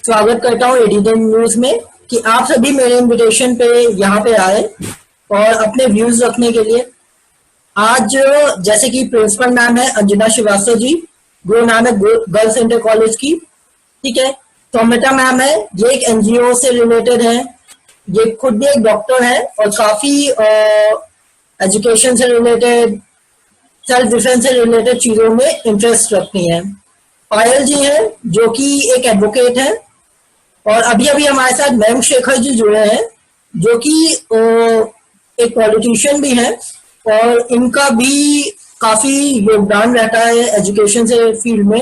स्वागत करता हूँ एडीएन न्यूज में कि आप सभी मेरे इनविटेशन पे यहाँ पे आए और अपने व्यूज रखने के लिए। आज जैसे कि प्रिंसिपल मैम है Anjana Srivastava ji, Guru Nanak girls inter college की, ठीक है। सौमिता मैम है, ये एक एनजीओ से रिलेटेड है, ये खुद भी एक डॉक्टर है और काफी एजुकेशन से रिलेटेड, सेल्फ डिफेंस से रिलेटेड चीजों में इंटरेस्ट रखती हैं। पायल जी है जो कि एक एडवोकेट है, और अभी अभी हमारे साथ मैम शेखर जी जुड़े हैं जो कि एक पॉलिटिशियन भी है, और इनका भी काफी योगदान रहता है एजुकेशन से फील्ड में।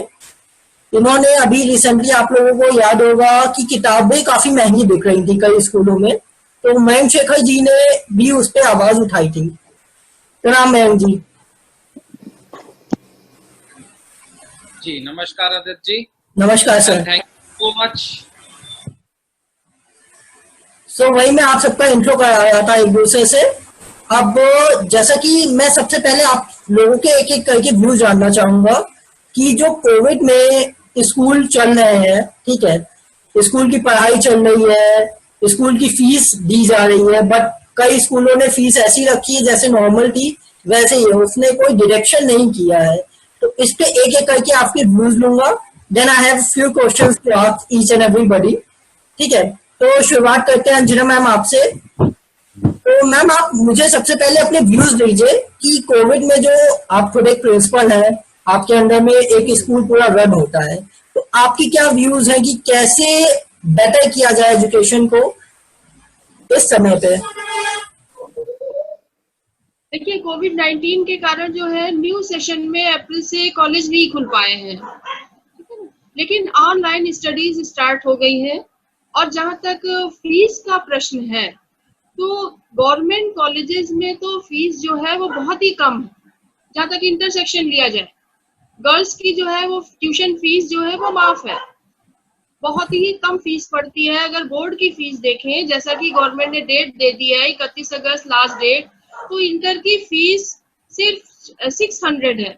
इन्होंने अभी रिसेंटली, आप लोगों को याद होगा कि किताबें काफी महंगी बिक रही थी कई स्कूलों में, तो मैम शेखर जी ने भी उस पर आवाज उठाई थी। प्रणाम मैम जी। जी नमस्कार आदित्य जी। नमस्कार sir. Thank you so much. So वही मैं आप सबका इंट्रो करा रहा था एक दूसरे से। अब जैसा कि मैं सबसे पहले आप लोगों के एक एक करके व्यू जानना चाहूंगा कि जो कोविड में स्कूल चल रहे हैं, ठीक है, स्कूल की पढ़ाई चल रही है, स्कूल की फीस दी जा रही है, बट कई स्कूलों ने फीस ऐसी रखी है जैसे नॉर्मल थी वैसे ही, उसने कोई डायरेक्शन नहीं किया है। तो इस पे एक एक करके आपके व्यूज लूंगा, then I have few questions to ask each and everybody, ठीक है। तो शुरुआत करते हैं अंजना मैम आपसे। तो मैम आप मुझे सबसे पहले अपने व्यूज दीजिए कि कोविड में जो आप खुद एक प्रिंसिपल है, आपके अंडर में एक स्कूल पूरा रन होता है, तो आपकी क्या व्यूज है कि कैसे बेटर किया जाए एजुकेशन को इस समय पे? देखिए, कोविड-19 के कारण जो है न्यू सेशन में अप्रैल से कॉलेज नहीं खुल पाए हैं, लेकिन ऑनलाइन स्टडीज स्टार्ट हो गई है। और जहां तक फीस का प्रश्न है, तो गवर्नमेंट कॉलेजेस में तो फीस जो है वो बहुत ही कम है। जहां तक इंटरसेक्शन लिया जाए, गर्ल्स की जो है वो ट्यूशन फीस जो है वो माफ है, बहुत ही कम फीस पड़ती है। अगर बोर्ड की फीस देखें, जैसा कि गवर्नमेंट ने डेट दे दी है 31 अगस्त लास्ट डेट, तो इंटर की फीस सिर्फ 600 है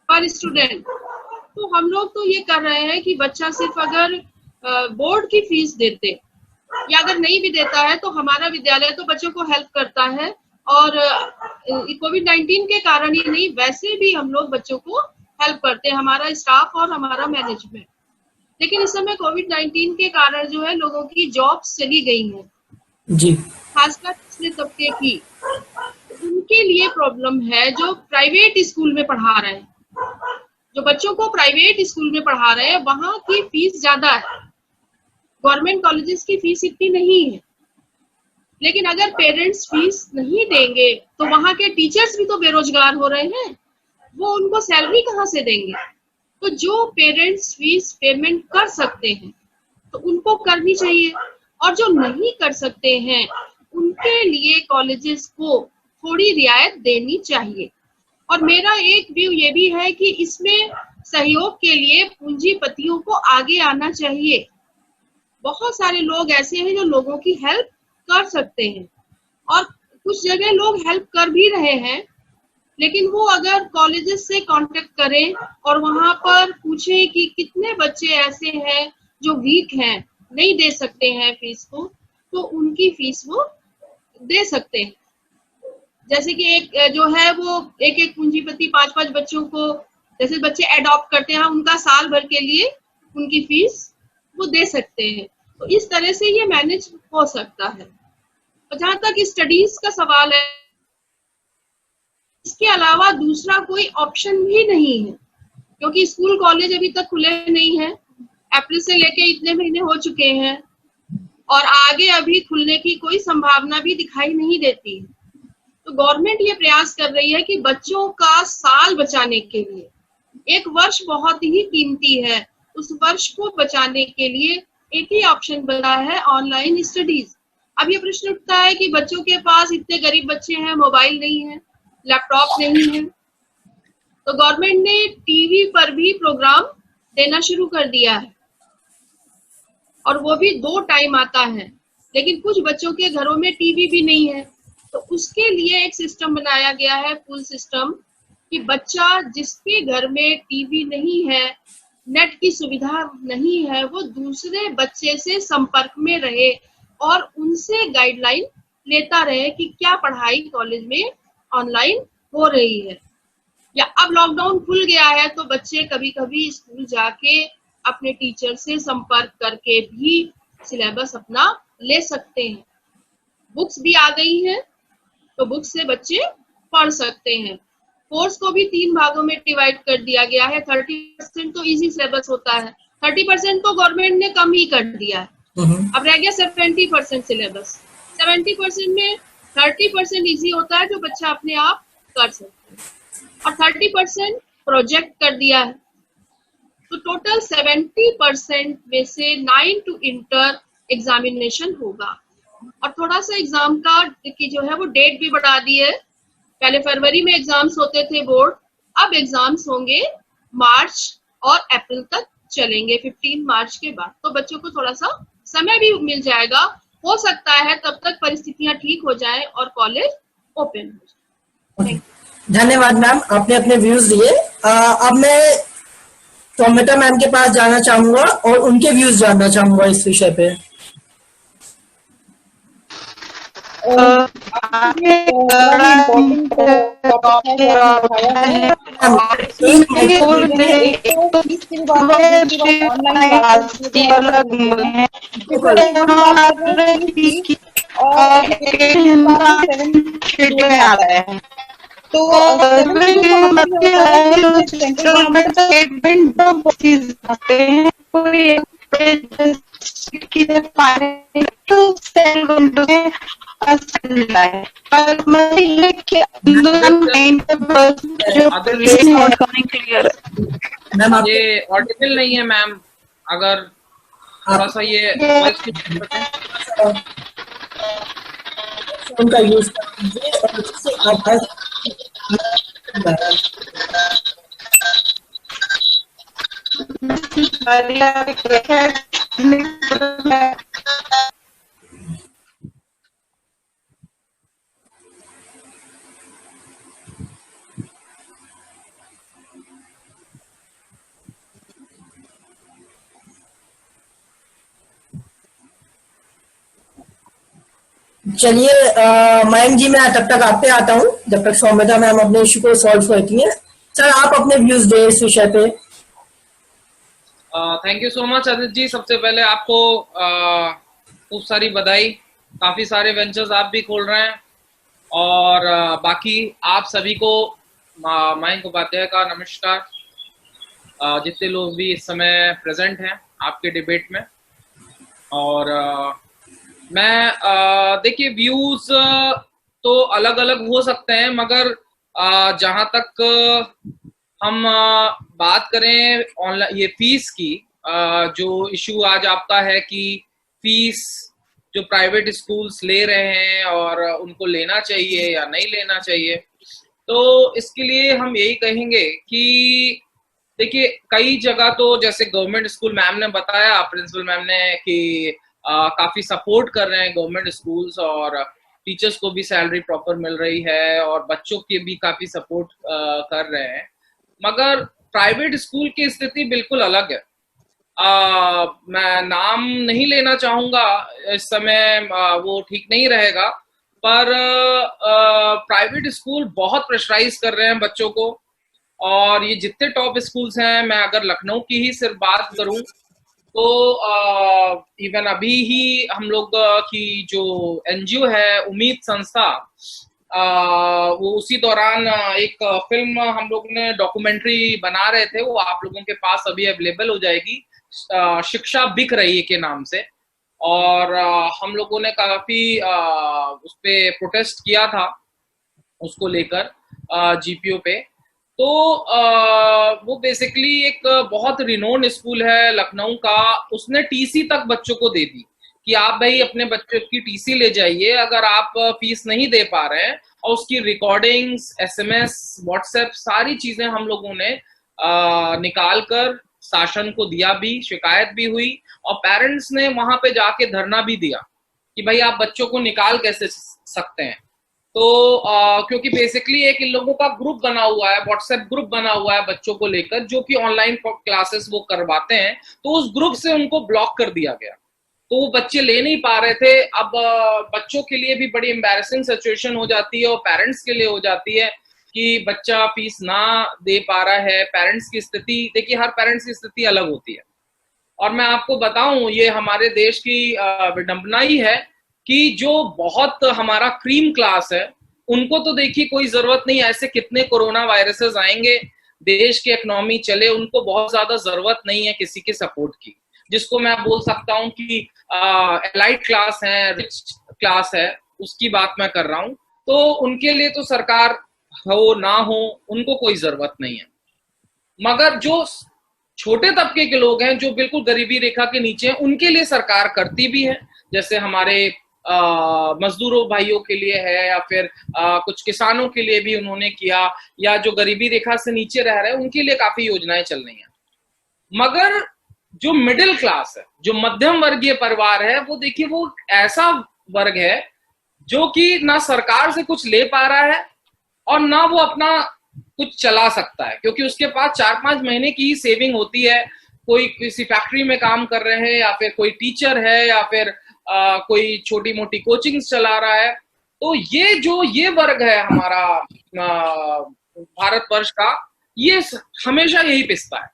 पर स्टूडेंट। तो हम लोग तो ये कर रहे हैं कि बच्चा सिर्फ अगर बोर्ड की फीस देते, या अगर नहीं भी देता है तो हमारा विद्यालय तो बच्चों को हेल्प करता है। और कोविड-19 के कारण ही नहीं, वैसे भी हम लोग बच्चों को हेल्प करते हैं, हमारा स्टाफ और हमारा मैनेजमेंट। लेकिन इस समय कोविड-19 के कारण जो है लोगों की जॉब्स चली गई हैं जी, खासकर पिछले तबके की, उनके लिए प्रॉब्लम है जो प्राइवेट स्कूल में पढ़ा रहे हैं। जो बच्चों को प्राइवेट स्कूल में पढ़ा रहे हैं वहां की फीस ज्यादा है, गवर्नमेंट कॉलेजेस की फीस इतनी नहीं है। लेकिन अगर पेरेंट्स फीस नहीं देंगे तो वहां के टीचर्स भी तो बेरोजगार हो रहे हैं, वो उनको सैलरी कहाँ से देंगे? तो जो पेरेंट्स फीस पेमेंट कर सकते हैं तो उनको करनी चाहिए, और जो नहीं कर सकते हैं उनके लिए कॉलेजेस को थोड़ी रियायत देनी चाहिए। और मेरा एक व्यू ये भी है कि इसमें सहयोग के लिए पूंजीपतियों को आगे आना चाहिए। बहुत सारे लोग ऐसे हैं जो लोगों की हेल्प कर सकते हैं, और कुछ जगह लोग हेल्प कर भी रहे हैं, लेकिन वो अगर कॉलेजेस से कांटेक्ट करें और वहां पर पूछें कि कितने बच्चे ऐसे हैं जो वीक हैं, नहीं दे सकते हैं फीस को, तो उनकी फीस वो दे सकते हैं। जैसे कि एक जो है वो एक एक पूंजीपति 5-5 बच्चों को, जैसे बच्चे एडॉप्ट करते हैं, उनका साल भर के लिए उनकी फीस वो दे सकते हैं। तो इस तरह से ये मैनेज हो सकता है। और जहां तक स्टडीज का सवाल है, इसके अलावा दूसरा कोई ऑप्शन भी नहीं है, क्योंकि स्कूल कॉलेज अभी तक खुले नहीं है। अप्रैल से लेके इतने महीने हो चुके हैं और आगे अभी खुलने की कोई संभावना भी दिखाई नहीं देती है। तो गवर्नमेंट ये प्रयास कर रही है कि बच्चों का साल बचाने के लिए, एक वर्ष बहुत ही कीमती है, उस वर्ष को बचाने के लिए एक ही ऑप्शन बना है, ऑनलाइन स्टडीज। अब ये प्रश्न उठता है कि बच्चों के पास, इतने गरीब बच्चे हैं, मोबाइल नहीं है, लैपटॉप नहीं है, तो गवर्नमेंट ने टीवी पर भी प्रोग्राम देना शुरू कर दिया है, और वो भी 2 टाइम आता है। लेकिन कुछ बच्चों के घरों में टीवी भी नहीं है, तो उसके लिए एक सिस्टम बनाया गया है, पुल सिस्टम, कि बच्चा जिसके घर में टीवी नहीं है नेट की सुविधा नहीं है, वो दूसरे बच्चे से संपर्क में रहे और उनसे गाइडलाइन लेता रहे कि क्या पढ़ाई कॉलेज में ऑनलाइन हो रही है। या अब लॉकडाउन खुल गया है तो बच्चे कभी कभी स्कूल जाके अपने टीचर से संपर्क करके भी सिलेबस अपना ले सकते हैं। बुक्स भी आ गई हैं तो बुक्स से बच्चे पढ़ सकते हैं। कोर्स को भी 3 भागों में डिवाइड कर दिया गया है। 30% तो इजी सिलेबस होता है, 30% तो गवर्नमेंट ने कम ही कर दिया है। अब रह गया 70% सिलेबस। 70% में 30% इजी होता है जो बच्चा अपने आप कर सकता है और 30% प्रोजेक्ट कर दिया है। तो टोटल 70% में से 9 टू इंटर एग्जामिनेशन होगा। और थोड़ा सा एग्जाम का की जो है वो डेट भी बढ़ा दी है। पहले फरवरी में एग्जाम्स होते थे बोर्ड, अब एग्जाम्स होंगे मार्च और अप्रैल तक चलेंगे, 15 मार्च के बाद। तो बच्चों को थोड़ा सा समय भी मिल जाएगा, हो सकता है तब तक परिस्थितियां ठीक हो जाएं और कॉलेज ओपन हो जाए। धन्यवाद मैम, आपने अपने व्यूज दिए। अब मैं सौमिता मैम के पास जाना चाहूंगा और उनके व्यूज जानना चाहूंगा इस विषय पे। आपने बड़ा इम्पोर्टेंट टॉपिक उठाया है और एक तो इसके बाद ऑनलाइन अलग है और आ रहा है तो मैम आप ये ऑडिबल नहीं है मैम, अगर थोड़ा सा ये उनका यूज कर लीजिए और उससे आवाज चलिए मयंक जी, मैं तब तक आप पे आता हूँ जब तक सौमिता मैम अपने इश्यू को सॉल्व करती हैं। सर आप अपने व्यूज दे इस विषय पे। Thank you so much Aditya ji. सबसे पहले आपको खूब सारी बधाई, काफी सारे वेंचर्स आप भी खोल रहे हैं और बाकी आप सभी को मयंक उपाध्याय का नमस्कार। जितने लोग भी इस समय प्रेजेंट हैं आपके डिबेट में, और मैं देखिए व्यूज तो अलग अलग हो सकते हैं, मगर जहां तक हम बात करें ऑनलाइन ये फीस की, जो इशू आज आपका है कि फीस जो प्राइवेट स्कूल्स ले रहे हैं और उनको लेना चाहिए या नहीं लेना चाहिए, तो इसके लिए हम यही कहेंगे कि देखिए कई जगह तो जैसे गवर्नमेंट स्कूल, मैम ने बताया, प्रिंसिपल मैम ने, कि काफी सपोर्ट कर रहे हैं गवर्नमेंट स्कूल्स और टीचर्स को भी सैलरी प्रॉपर मिल रही है और बच्चों के भी काफी सपोर्ट कर रहे हैं। मगर प्राइवेट स्कूल की स्थिति बिल्कुल अलग है। मैं नाम नहीं लेना चाहूंगा इस समय, वो ठीक नहीं रहेगा, पर प्राइवेट स्कूल बहुत प्रेशराइज कर रहे हैं बच्चों को। और ये जितने टॉप स्कूल्स हैं, मैं अगर लखनऊ की ही सिर्फ बात करूं तो इवन अभी ही हम लोग की जो एनजीओ है उम्मीद संस्था, वो उसी दौरान एक फिल्म हम लोग ने डॉक्यूमेंट्री बना रहे थे, वो आप लोगों के पास अभी अवेलेबल हो जाएगी, शिक्षा बिक रही है के नाम से। और हम लोगों ने काफी उस पे प्रोटेस्ट किया था उसको लेकर जीपीओ पे। तो वो बेसिकली एक बहुत रिनोन स्कूल है लखनऊ का, उसने टीसी तक बच्चों को दे दी कि आप भाई अपने बच्चों की टीसी ले जाइए अगर आप फीस नहीं दे पा रहे हैं। और उसकी रिकॉर्डिंग्स, एसएमएस, व्हाट्सएप, सारी चीजें हम लोगों ने निकाल कर शासन को दिया भी, शिकायत भी हुई और पेरेंट्स ने वहां पे जाके धरना भी दिया कि भाई आप बच्चों को निकाल कैसे सकते हैं। तो क्योंकि बेसिकली एक इन लोगों का ग्रुप बना हुआ है, व्हाट्सएप ग्रुप बना हुआ है बच्चों को लेकर, जो कि ऑनलाइन क्लासेस वो करवाते हैं, तो उस ग्रुप से उनको ब्लॉक कर दिया गया, तो वो बच्चे ले नहीं पा रहे थे। अब बच्चों के लिए भी बड़ी एम्बैरेसिंग सिचुएशन हो जाती है और पेरेंट्स के लिए हो जाती है कि बच्चा फीस ना दे पा रहा है। पेरेंट्स की स्थिति देखिए, हर पेरेंट्स की स्थिति अलग होती है, और मैं आपको बताऊं ये हमारे देश की विडंबना ही है कि जो बहुत हमारा क्रीम क्लास है उनको तो देखिए कोई जरूरत नहीं, ऐसे कितने कोरोना वायरसेस आएंगे, देश की इकोनॉमी चले, उनको बहुत ज्यादा जरूरत नहीं है किसी के सपोर्ट की, जिसको मैं बोल सकता हूं कि एलाइट क्लास है, रिच क्लास है, उसकी बात मैं कर रहा हूं। तो उनके लिए तो सरकार हो ना हो उनको कोई जरूरत नहीं है, मगर जो छोटे तबके के लोग हैं जो बिल्कुल गरीबी रेखा के नीचे हैं, उनके लिए सरकार करती भी है, जैसे हमारे मजदूरों भाइयों के लिए है, या फिर कुछ किसानों के लिए भी उन्होंने किया, या जो गरीबी रेखा से नीचे रह रहे हैं उनके लिए काफी योजनाएं चल रही हैं। मगर जो मिडिल क्लास है, जो मध्यम वर्गीय परिवार है, वो देखिए वो ऐसा वर्ग है जो कि ना सरकार से कुछ ले पा रहा है और ना वो अपना कुछ चला सकता है, क्योंकि उसके पास 4-5 महीने की ही सेविंग होती है। कोई किसी फैक्ट्री में काम कर रहे हैं, या फिर कोई टीचर है, या फिर कोई छोटी मोटी कोचिंग्स चला रहा है। तो ये वर्ग है हमारा भारतवर्ष का, ये हमेशा यही पिसता है,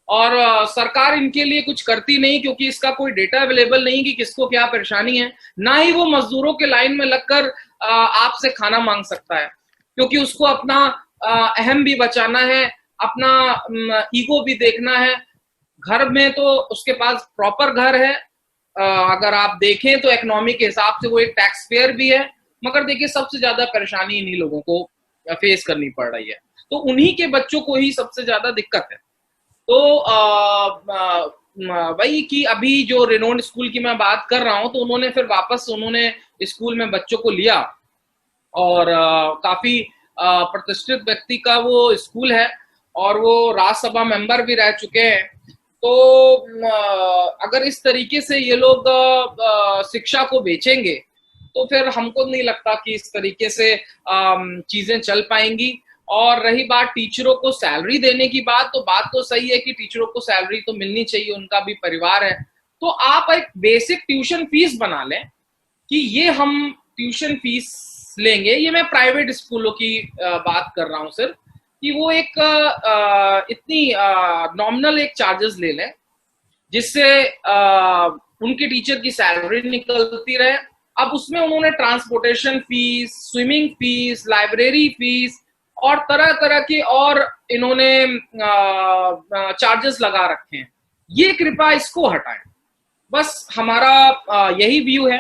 और सरकार इनके लिए कुछ करती नहीं, क्योंकि इसका कोई डेटा अवेलेबल नहीं कि किसको क्या परेशानी है। ना ही वो मजदूरों के लाइन में लगकर आपसे खाना मांग सकता है, क्योंकि उसको अपना अहम भी बचाना है, अपना ईगो भी देखना है। घर में तो उसके पास प्रॉपर घर है, अगर आप देखें तो इकोनॉमी के हिसाब से वो एक टैक्स पेयर भी है, मगर देखिए सबसे ज्यादा परेशानी इन्हीं लोगों को फेस करनी पड़ रही है, तो उन्हीं के बच्चों को ही सबसे ज्यादा दिक्कत है। तो वही कि अभी जो रेनोन्ड स्कूल की मैं बात कर रहा हूं, तो उन्होंने फिर वापस उन्होंने स्कूल में बच्चों को लिया, और काफी प्रतिष्ठित व्यक्ति का वो स्कूल है, और वो राज्यसभा मेंबर भी रह चुके हैं। तो अगर इस तरीके से ये लोग शिक्षा को बेचेंगे, तो फिर हमको नहीं लगता कि इस तरीके से चीजें चल पाएंगी। और रही बात टीचरों को सैलरी देने की बात तो सही है कि टीचरों को सैलरी तो मिलनी चाहिए, उनका भी परिवार है। तो आप एक बेसिक ट्यूशन फीस बना लें कि ये हम ट्यूशन फीस लेंगे, ये मैं प्राइवेट स्कूलों की बात कर रहा हूं सिर्फ, कि वो एक इतनी नॉमिनल एक चार्जेस ले लें, जिससे उनके टीचर की सैलरी निकलती रहे। अब उसमें उन्होंने transportation fees, swimming fees, library fees और तरह तरह के और इन्होंने चार्जेस लगा रखे हैं। ये कृपया इसको हटाएं। बस हमारा यही व्यू है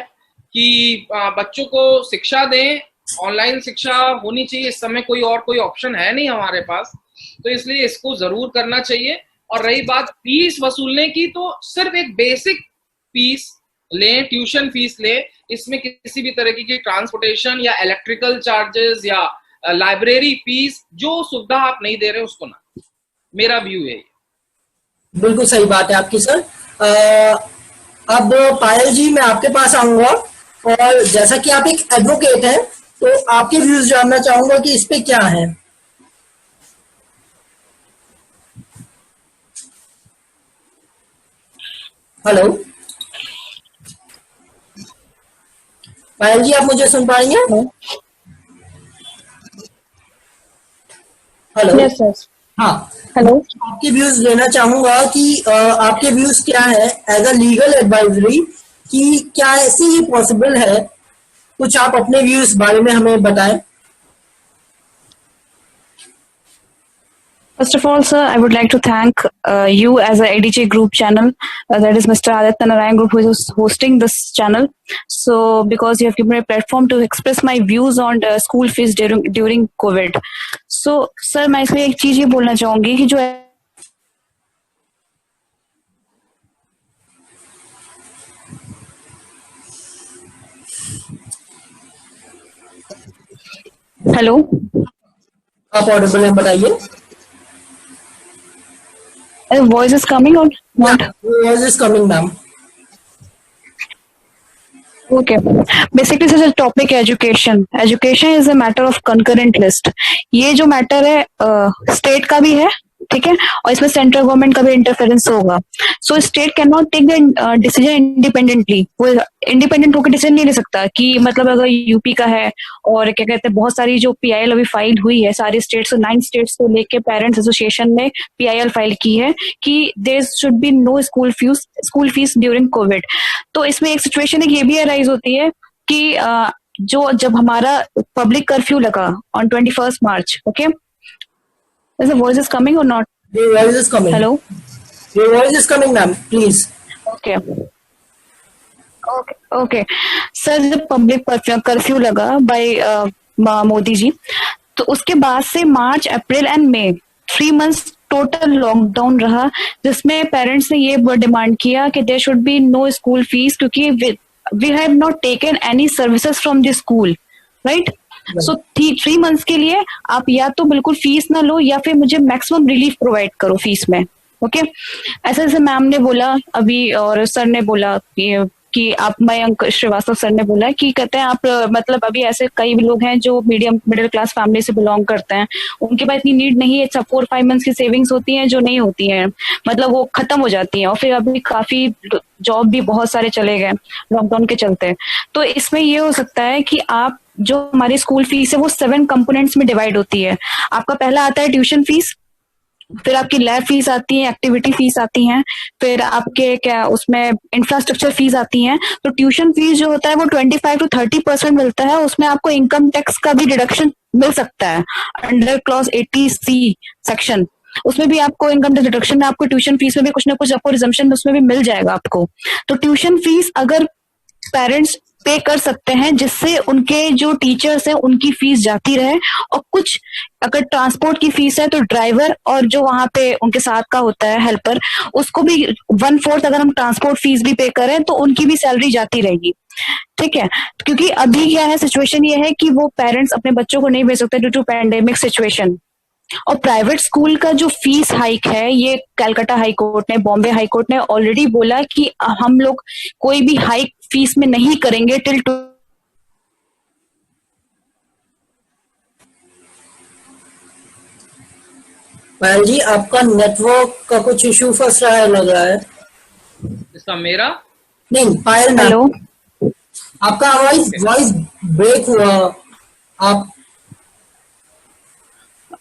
कि बच्चों को शिक्षा दें, ऑनलाइन शिक्षा होनी चाहिए, इस समय कोई ऑप्शन है नहीं हमारे पास, तो इसलिए इसको जरूर करना चाहिए। और रही बात फीस वसूलने की, तो सिर्फ एक बेसिक फीस लें, ट्यूशन फीस लें, इसमें किसी भी तरह की ट्रांसपोर्टेशन या इलेक्ट्रिकल चार्जेस या लाइब्रेरी फीस, जो सुविधा आप नहीं दे रहे उसको ना। मेरा व्यू है। बिल्कुल सही बात है आपकी सर। अब पायल जी मैं आपके पास आऊंगा, और जैसा कि आप एक एडवोकेट हैं, तो आपके व्यूज जानना चाहूंगा कि इस पे क्या है। हेलो पायल जी, आप मुझे सुन पाएंगे? हेलो। Yes sir. हाँ, हेलो। आपके व्यूज लेना चाहूंगा कि आपके व्यूज क्या है एज अ लीगल एडवाइजरी, कि क्या ऐसे ही पॉसिबल है? कुछ आप अपने व्यूज बारे में हमें बताएं। First of all, sir, I would like to thank you as a ADJ Group channel, that is Mr. Aditya Narayan Group, who is hosting this channel. So, because you have given me a platform to express my views on school fees during COVID. So, sir, मैं इसमें एक चीज ये बोलना चाहूंगी कि जो hello, आप ऑडिबल हैं, बताइए। Voice is coming or not? Voice is coming ma'am. Okay. Basically, this is a topic education. Education is a matter of concurrent list. ये जो मैटर है स्टेट का भी है, ठीक है, और इसमें सेंट्रल गवर्नमेंट का भी इंटरफेरेंस होगा. So state can not take the decision independently. वो इंडिपेंडेंट होकर डिसीजन नहीं ले सकता कि मतलब अगर यूपी का है और क्या कहते हैं बहुत सारी जो पीआईएल अभी फाइल हुई है सारी स्टेट्स 9 स्टेट्स को लेके पेरेंट्स एसोसिएशन ने पीआईएल फाइल की है कि there should be no school fees during COVID. तो इसमें एक सिचुएशन है कि ये भी अराइज होती है कि जो जब हमारा पब्लिक कर्फ्यू लगा on 21 March, okay, is the voice is coming or not? Your voice is coming. Hello? Your voice is coming, ma'am. Please. Okay. Okay. Sir जब पब्लिक कर्फ्यू लगा बाय मोदी जी, तो उसके बाद से March April and May 3 months total lockdown रहा, जिसमें parents ने ये डिमांड किया कि there should be no school fees क्योंकि we have not taken any services from the school, right? So 3 months के लिए आप या तो बिल्कुल फीस ना लो या फिर मुझे मैक्सिमम रिलीफ प्रोवाइड करो फीस में. ओके, ऐसे जैसे मैम ने बोला अभी और सर ने बोला कि आप मयंक श्रीवास्तव सर ने बोला कि कहते हैं आप मतलब अभी ऐसे कई लोग हैं जो मिडिल क्लास फैमिली से बिलोंग करते हैं, उनके पास इतनी नीड नहीं है. 4-5 months की सेविंग्स होती हैं जो नहीं होती हैं, मतलब वो खत्म हो जाती हैं. और फिर अभी काफी जॉब भी बहुत सारे चले गए लॉकडाउन के चलते. तो इसमें ये हो सकता है कि आप जो हमारी स्कूल फीस है वो 7 कंपोनेंट्स में डिवाइड होती है. आपका पहला आता है ट्यूशन फीस, फिर आपकी लैब फीस आती है, एक्टिविटी फीस आती है, फिर आपके क्या उसमें इंफ्रास्ट्रक्चर फीस आती है. तो ट्यूशन फीस जो होता है वो 25 to 30% मिलता है. उसमें आपको इनकम टैक्स का भी डिडक्शन मिल सकता है अंडर क्लॉज 80C सेक्शन. उसमें भी आपको इनकम टैक्स डिडक्शन में आपको ट्यूशन फीस में भी कुछ ना कुछ आपको रिजम्पशन उसमें भी मिल जाएगा आपको. तो ट्यूशन फीस अगर पेरेंट्स पे कर सकते हैं जिससे उनके जो टीचर्स हैं उनकी फीस जाती रहे, और कुछ अगर ट्रांसपोर्ट की फीस है तो ड्राइवर और जो वहां पे उनके साथ का होता है हेल्पर उसको भी 1/4 अगर हम ट्रांसपोर्ट फीस भी पे करें तो उनकी भी सैलरी जाती रहेगी. ठीक है, क्योंकि अभी क्या है सिचुएशन ये है कि वो पेरेंट्स अपने बच्चों को नहीं भेज सकते ड्यू टू पैंडेमिक सिचुएशन. और प्राइवेट स्कूल का जो फीस हाइक है ये कलकत्ता हाई कोर्ट ने, बॉम्बे हाई कोर्ट ने ऑलरेडी बोला कि हम लोग कोई भी हाइक फीस में नहीं करेंगे टिल पायल जी आपका नेटवर्क का कुछ इशू फंस रहा है लग रहा है. इसका मेरा नहीं पायल मैम, हेलो आपका वॉइस ब्रेक हुआ. आप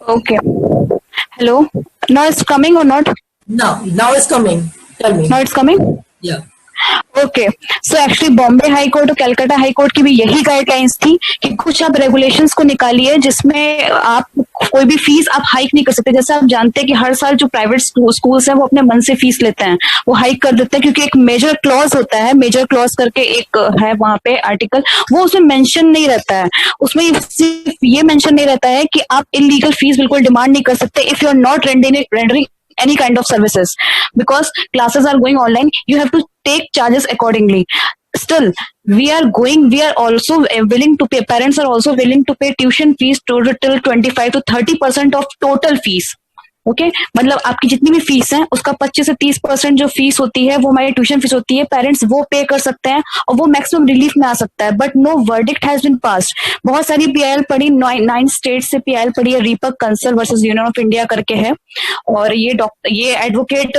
okay hello now it's coming or not? now it's coming. Tell me. Now it's coming. Yeah. Okay, so actually Bombay high court और कलकत्ता हाई कोर्ट की भी यही गाइडलाइंस थी कि कुछ आप रेगुलेशंस को निकालिए जिसमें आप कोई भी फीस आप हाइक नहीं कर सकते. जैसे आप जानते हैं कि हर साल जो प्राइवेट स्कूल्स हैं वो अपने मन से फीस लेते हैं, वो हाइक कर देते हैं क्योंकि एक मेजर क्लॉज होता है, मेजर क्लॉज करके एक है वहां पे आर्टिकल, वो उसमें मेंशन नहीं रहता है. उसमें सिर्फ ये मेंशन नहीं रहता है कि आप इलीगल फीस बिल्कुल डिमांड नहीं कर सकते if you are not rendering any kind of services, because classes are going online, you have to take charges accordingly. Still we are also willing to pay, parents are also willing to pay tuition fees till 25 to 30% of total fees. Okay, मतलब आपकी जितनी भी fees है उसका 25 से 30% जो fees होती है वो हमारी ट्यूशन फीस होती है. पेरेंट्स वो पे कर सकते हैं और वो मैक्सिमम रिलीफ में आ सकता है. But no verdict has been passed. बहुत सारी पीआईएल पड़ी, 9 स्टेट से पीआईएल पड़ी है. Reepak Kansal versus union of India करके है, और ये एडवोकेट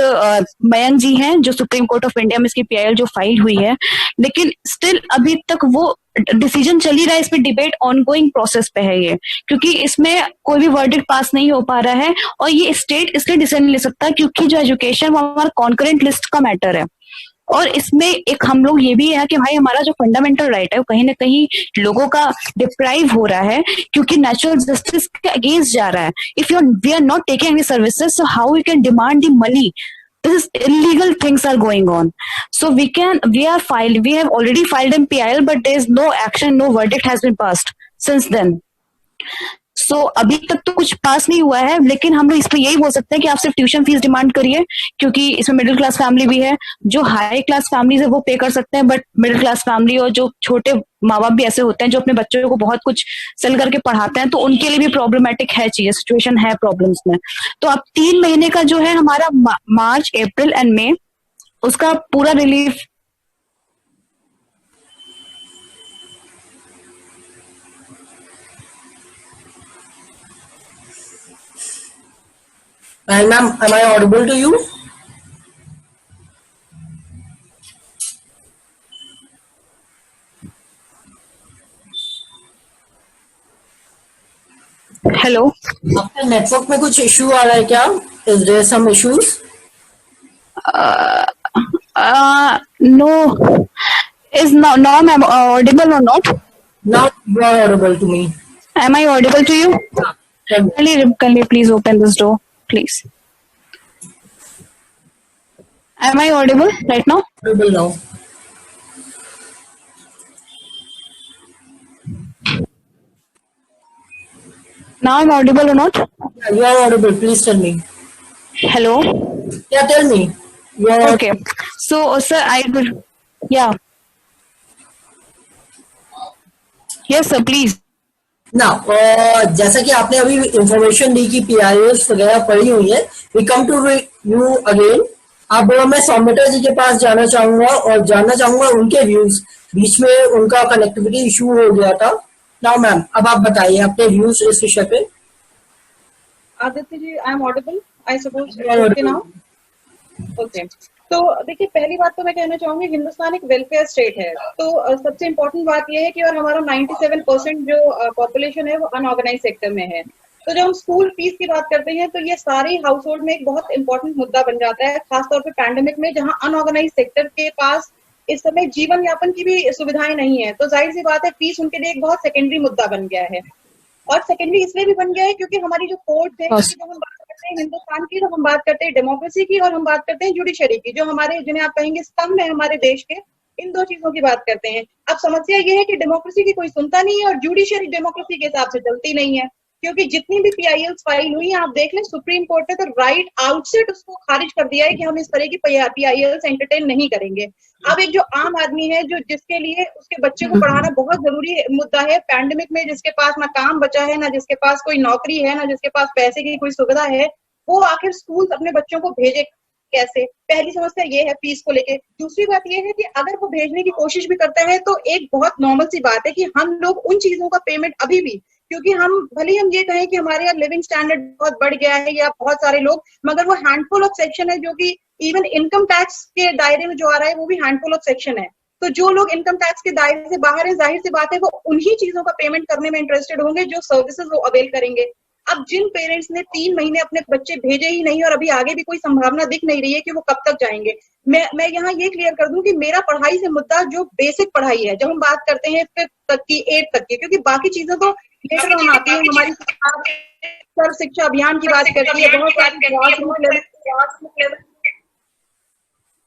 मयंक जी हैं जो सुप्रीम कोर्ट ऑफ इंडिया में इसकी पीआईएल जो फाइल हुई है. लेकिन स्टिल अभी तक वो डिसीजन चल ही रहा है, इसमें डिबेट ऑनगोइंग प्रोसेस पे है ये, क्योंकि इसमें कोई भी वर्डिक्ट पास नहीं हो पा रहा है. और ये स्टेट इसलिए डिसीजन ले सकता क्योंकि जो एजुकेशन वो हमारा कॉन्करेंट लिस्ट का मैटर है. और इसमें एक हम लोग ये भी है कि भाई हमारा जो फंडामेंटल राइट है वो कहीं ना कहीं लोगों का डिप्राइव हो रहा है क्योंकि नेचुरल जस्टिस के अगेंस्ट जा रहा है. If we are not taking any services, so how we can demand the money? This is illegal things are going on. So we have already filed in PIL, but there is no action, no verdict has been passed since then. So अभी तक तो कुछ पास नहीं हुआ है, लेकिन हम लोग इस पर यही बोल सकते हैं कि आप सिर्फ ट्यूशन फीस डिमांड करिए क्योंकि इसमें मिडिल क्लास फैमिली भी है. जो हाई क्लास फैमिलीज है वो पे कर सकते हैं, बट मिडिल क्लास फैमिली और जो छोटे माँ बाप भी ऐसे होते हैं जो अपने बच्चों को बहुत कुछ सेल करके पढ़ाते हैं, तो उनके लिए भी प्रॉब्लमेटिक है चीजें, सिचुएशन है प्रॉब्लम्स में. तो अब 3 महीने का जो है हमारा मार्च अप्रैल एंड मई उसका पूरा relief And ma'am, am I audible to you? Hello. आपके नेटवर्क में कुछ इशू आ रहा है क्या? Is there some issues? No. Is now I'm audible or not? Now you are audible to me. Am I audible to you? Tell me. Can you please open this door, please? Am I audible right now? Audible now. Now I'm audible or not? Yeah, you are audible. Please tell me. Hello. Yeah, tell me. You are Okay. So, sir, I will. Yeah. Yes, sir. Please. ना जैसा कि आपने अभी information दी कि PIS वगैरह पड़ी हुई है, we come to you again. अब मैं सौमित्रा जी के पास जाना चाहूंगा और जानना चाहूंगा उनके व्यूज। बीच में उनका कनेक्टिविटी इशू हो गया था। नाउ मैम, अब आप बताइए अपने व्यूज इस विषय पे। Aditya ji, I am audible, I suppose You are okay audible. Now. Okay, तो देखिए, पहली बात तो मैं कहना चाहूंगी, हिंदुस्तान एक वेलफेयर स्टेट है। तो सबसे इम्पोर्टेंट बात यह है कि और हमारा 97% जो पॉपुलेशन है वो अनऑर्गेनाइज सेक्टर में है। तो जब हम स्कूल फीस की बात करते हैं तो ये सारे हाउस होल्ड में एक बहुत इंपॉर्टेंट मुद्दा बन जाता है, खासतौर पे पैंडेमिक में, जहां अनऑर्गेनाइज सेक्टर के पास इस समय जीवन यापन की भी सुविधाएं नहीं है। तो जाहिर सी बात है, फीस उनके लिए एक बहुत सेकेंडरी मुद्दा बन गया है। और सेकेंडरी इसलिए भी बन गया है क्योंकि हमारी जो कोर्ट है, जब हम बात करते हैं हिंदुस्तान की, तो हम बात करते हैं डेमोक्रेसी की और हम बात करते हैं जुडिशरी की, जो हमारे, जिन्हें आप कहेंगे स्तंभ है हमारे देश के, इन दो चीजों की बात करते हैं। अब समस्या ये है कि डेमोक्रेसी की कोई सुनता नहीं है और जुडिशरी डेमोक्रेसी के हिसाब से चलती नहीं है, क्योंकि जितनी भी पीआईएल्स फाइल हुई है, आप देख लें, सुप्रीम कोर्ट ने तो राइट आउटसेट उसको खारिज कर दिया है कि हम इस तरह की पीआईएल्स एंटरटेन नहीं करेंगे। अब एक जो आम आदमी है, जो जिसके लिए उसके बच्चे को पढ़ाना बहुत जरूरी मुद्दा है, पैंडेमिक में जिसके पास ना काम बचा है, ना जिसके पास कोई नौकरी है, ना जिसके पास पैसे की कोई सुविधा है, वो आखिर स्कूल अपने बच्चों को भेजे कैसे? पहली समस्या ये है फीस को लेके। दूसरी बात ये है कि अगर वो भेजने की कोशिश भी करता है तो एक बहुत नॉर्मल सी बात है कि हम लोग उन चीजों का पेमेंट अभी भी, क्योंकि हम भले हम ये कहें कि हमारे यहाँ लिविंग स्टैंडर्ड बहुत बढ़ गया है या बहुत सारे लोग, मगर वो हैंडफुल ऑफ सेक्शन है जो कि इवन इनकम टैक्स के दायरे में जो आ रहा है वो भी हैंडफुल ऑफ सेक्शन है। तो जो लोग इनकम टैक्स के दायरे से बाहर है, जाहिर सी बात है वो उन्हीं चीजों का पेमेंट करने में इंटरेस्टेड होंगे जो सर्विसेज वो अवेल करेंगे। अब जिन पेरेंट्स ने 3 महीने अपने बच्चे भेजे ही नहीं और अभी आगे भी कोई संभावना दिख नहीं रही है कि वो कब तक जाएंगे, मैं यहाँ ये क्लियर कर दूं कि मेरा पढ़ाई से मुद्दा जो बेसिक पढ़ाई है, जब हम बात करते हैं 5th तक की, 8th तक की, क्योंकि बाकी चीजें तो लेटर ऑन आती है। हमारी सर्व शिक्षा अभियान की बात करती है, बहुत सारी,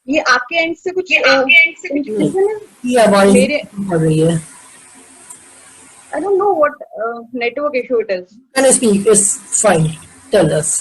ये आपके एंड से कुछ की आवाज मेरे, आ रही है। I don't know what network issue it is. Can I speak? It's fine. Tell us.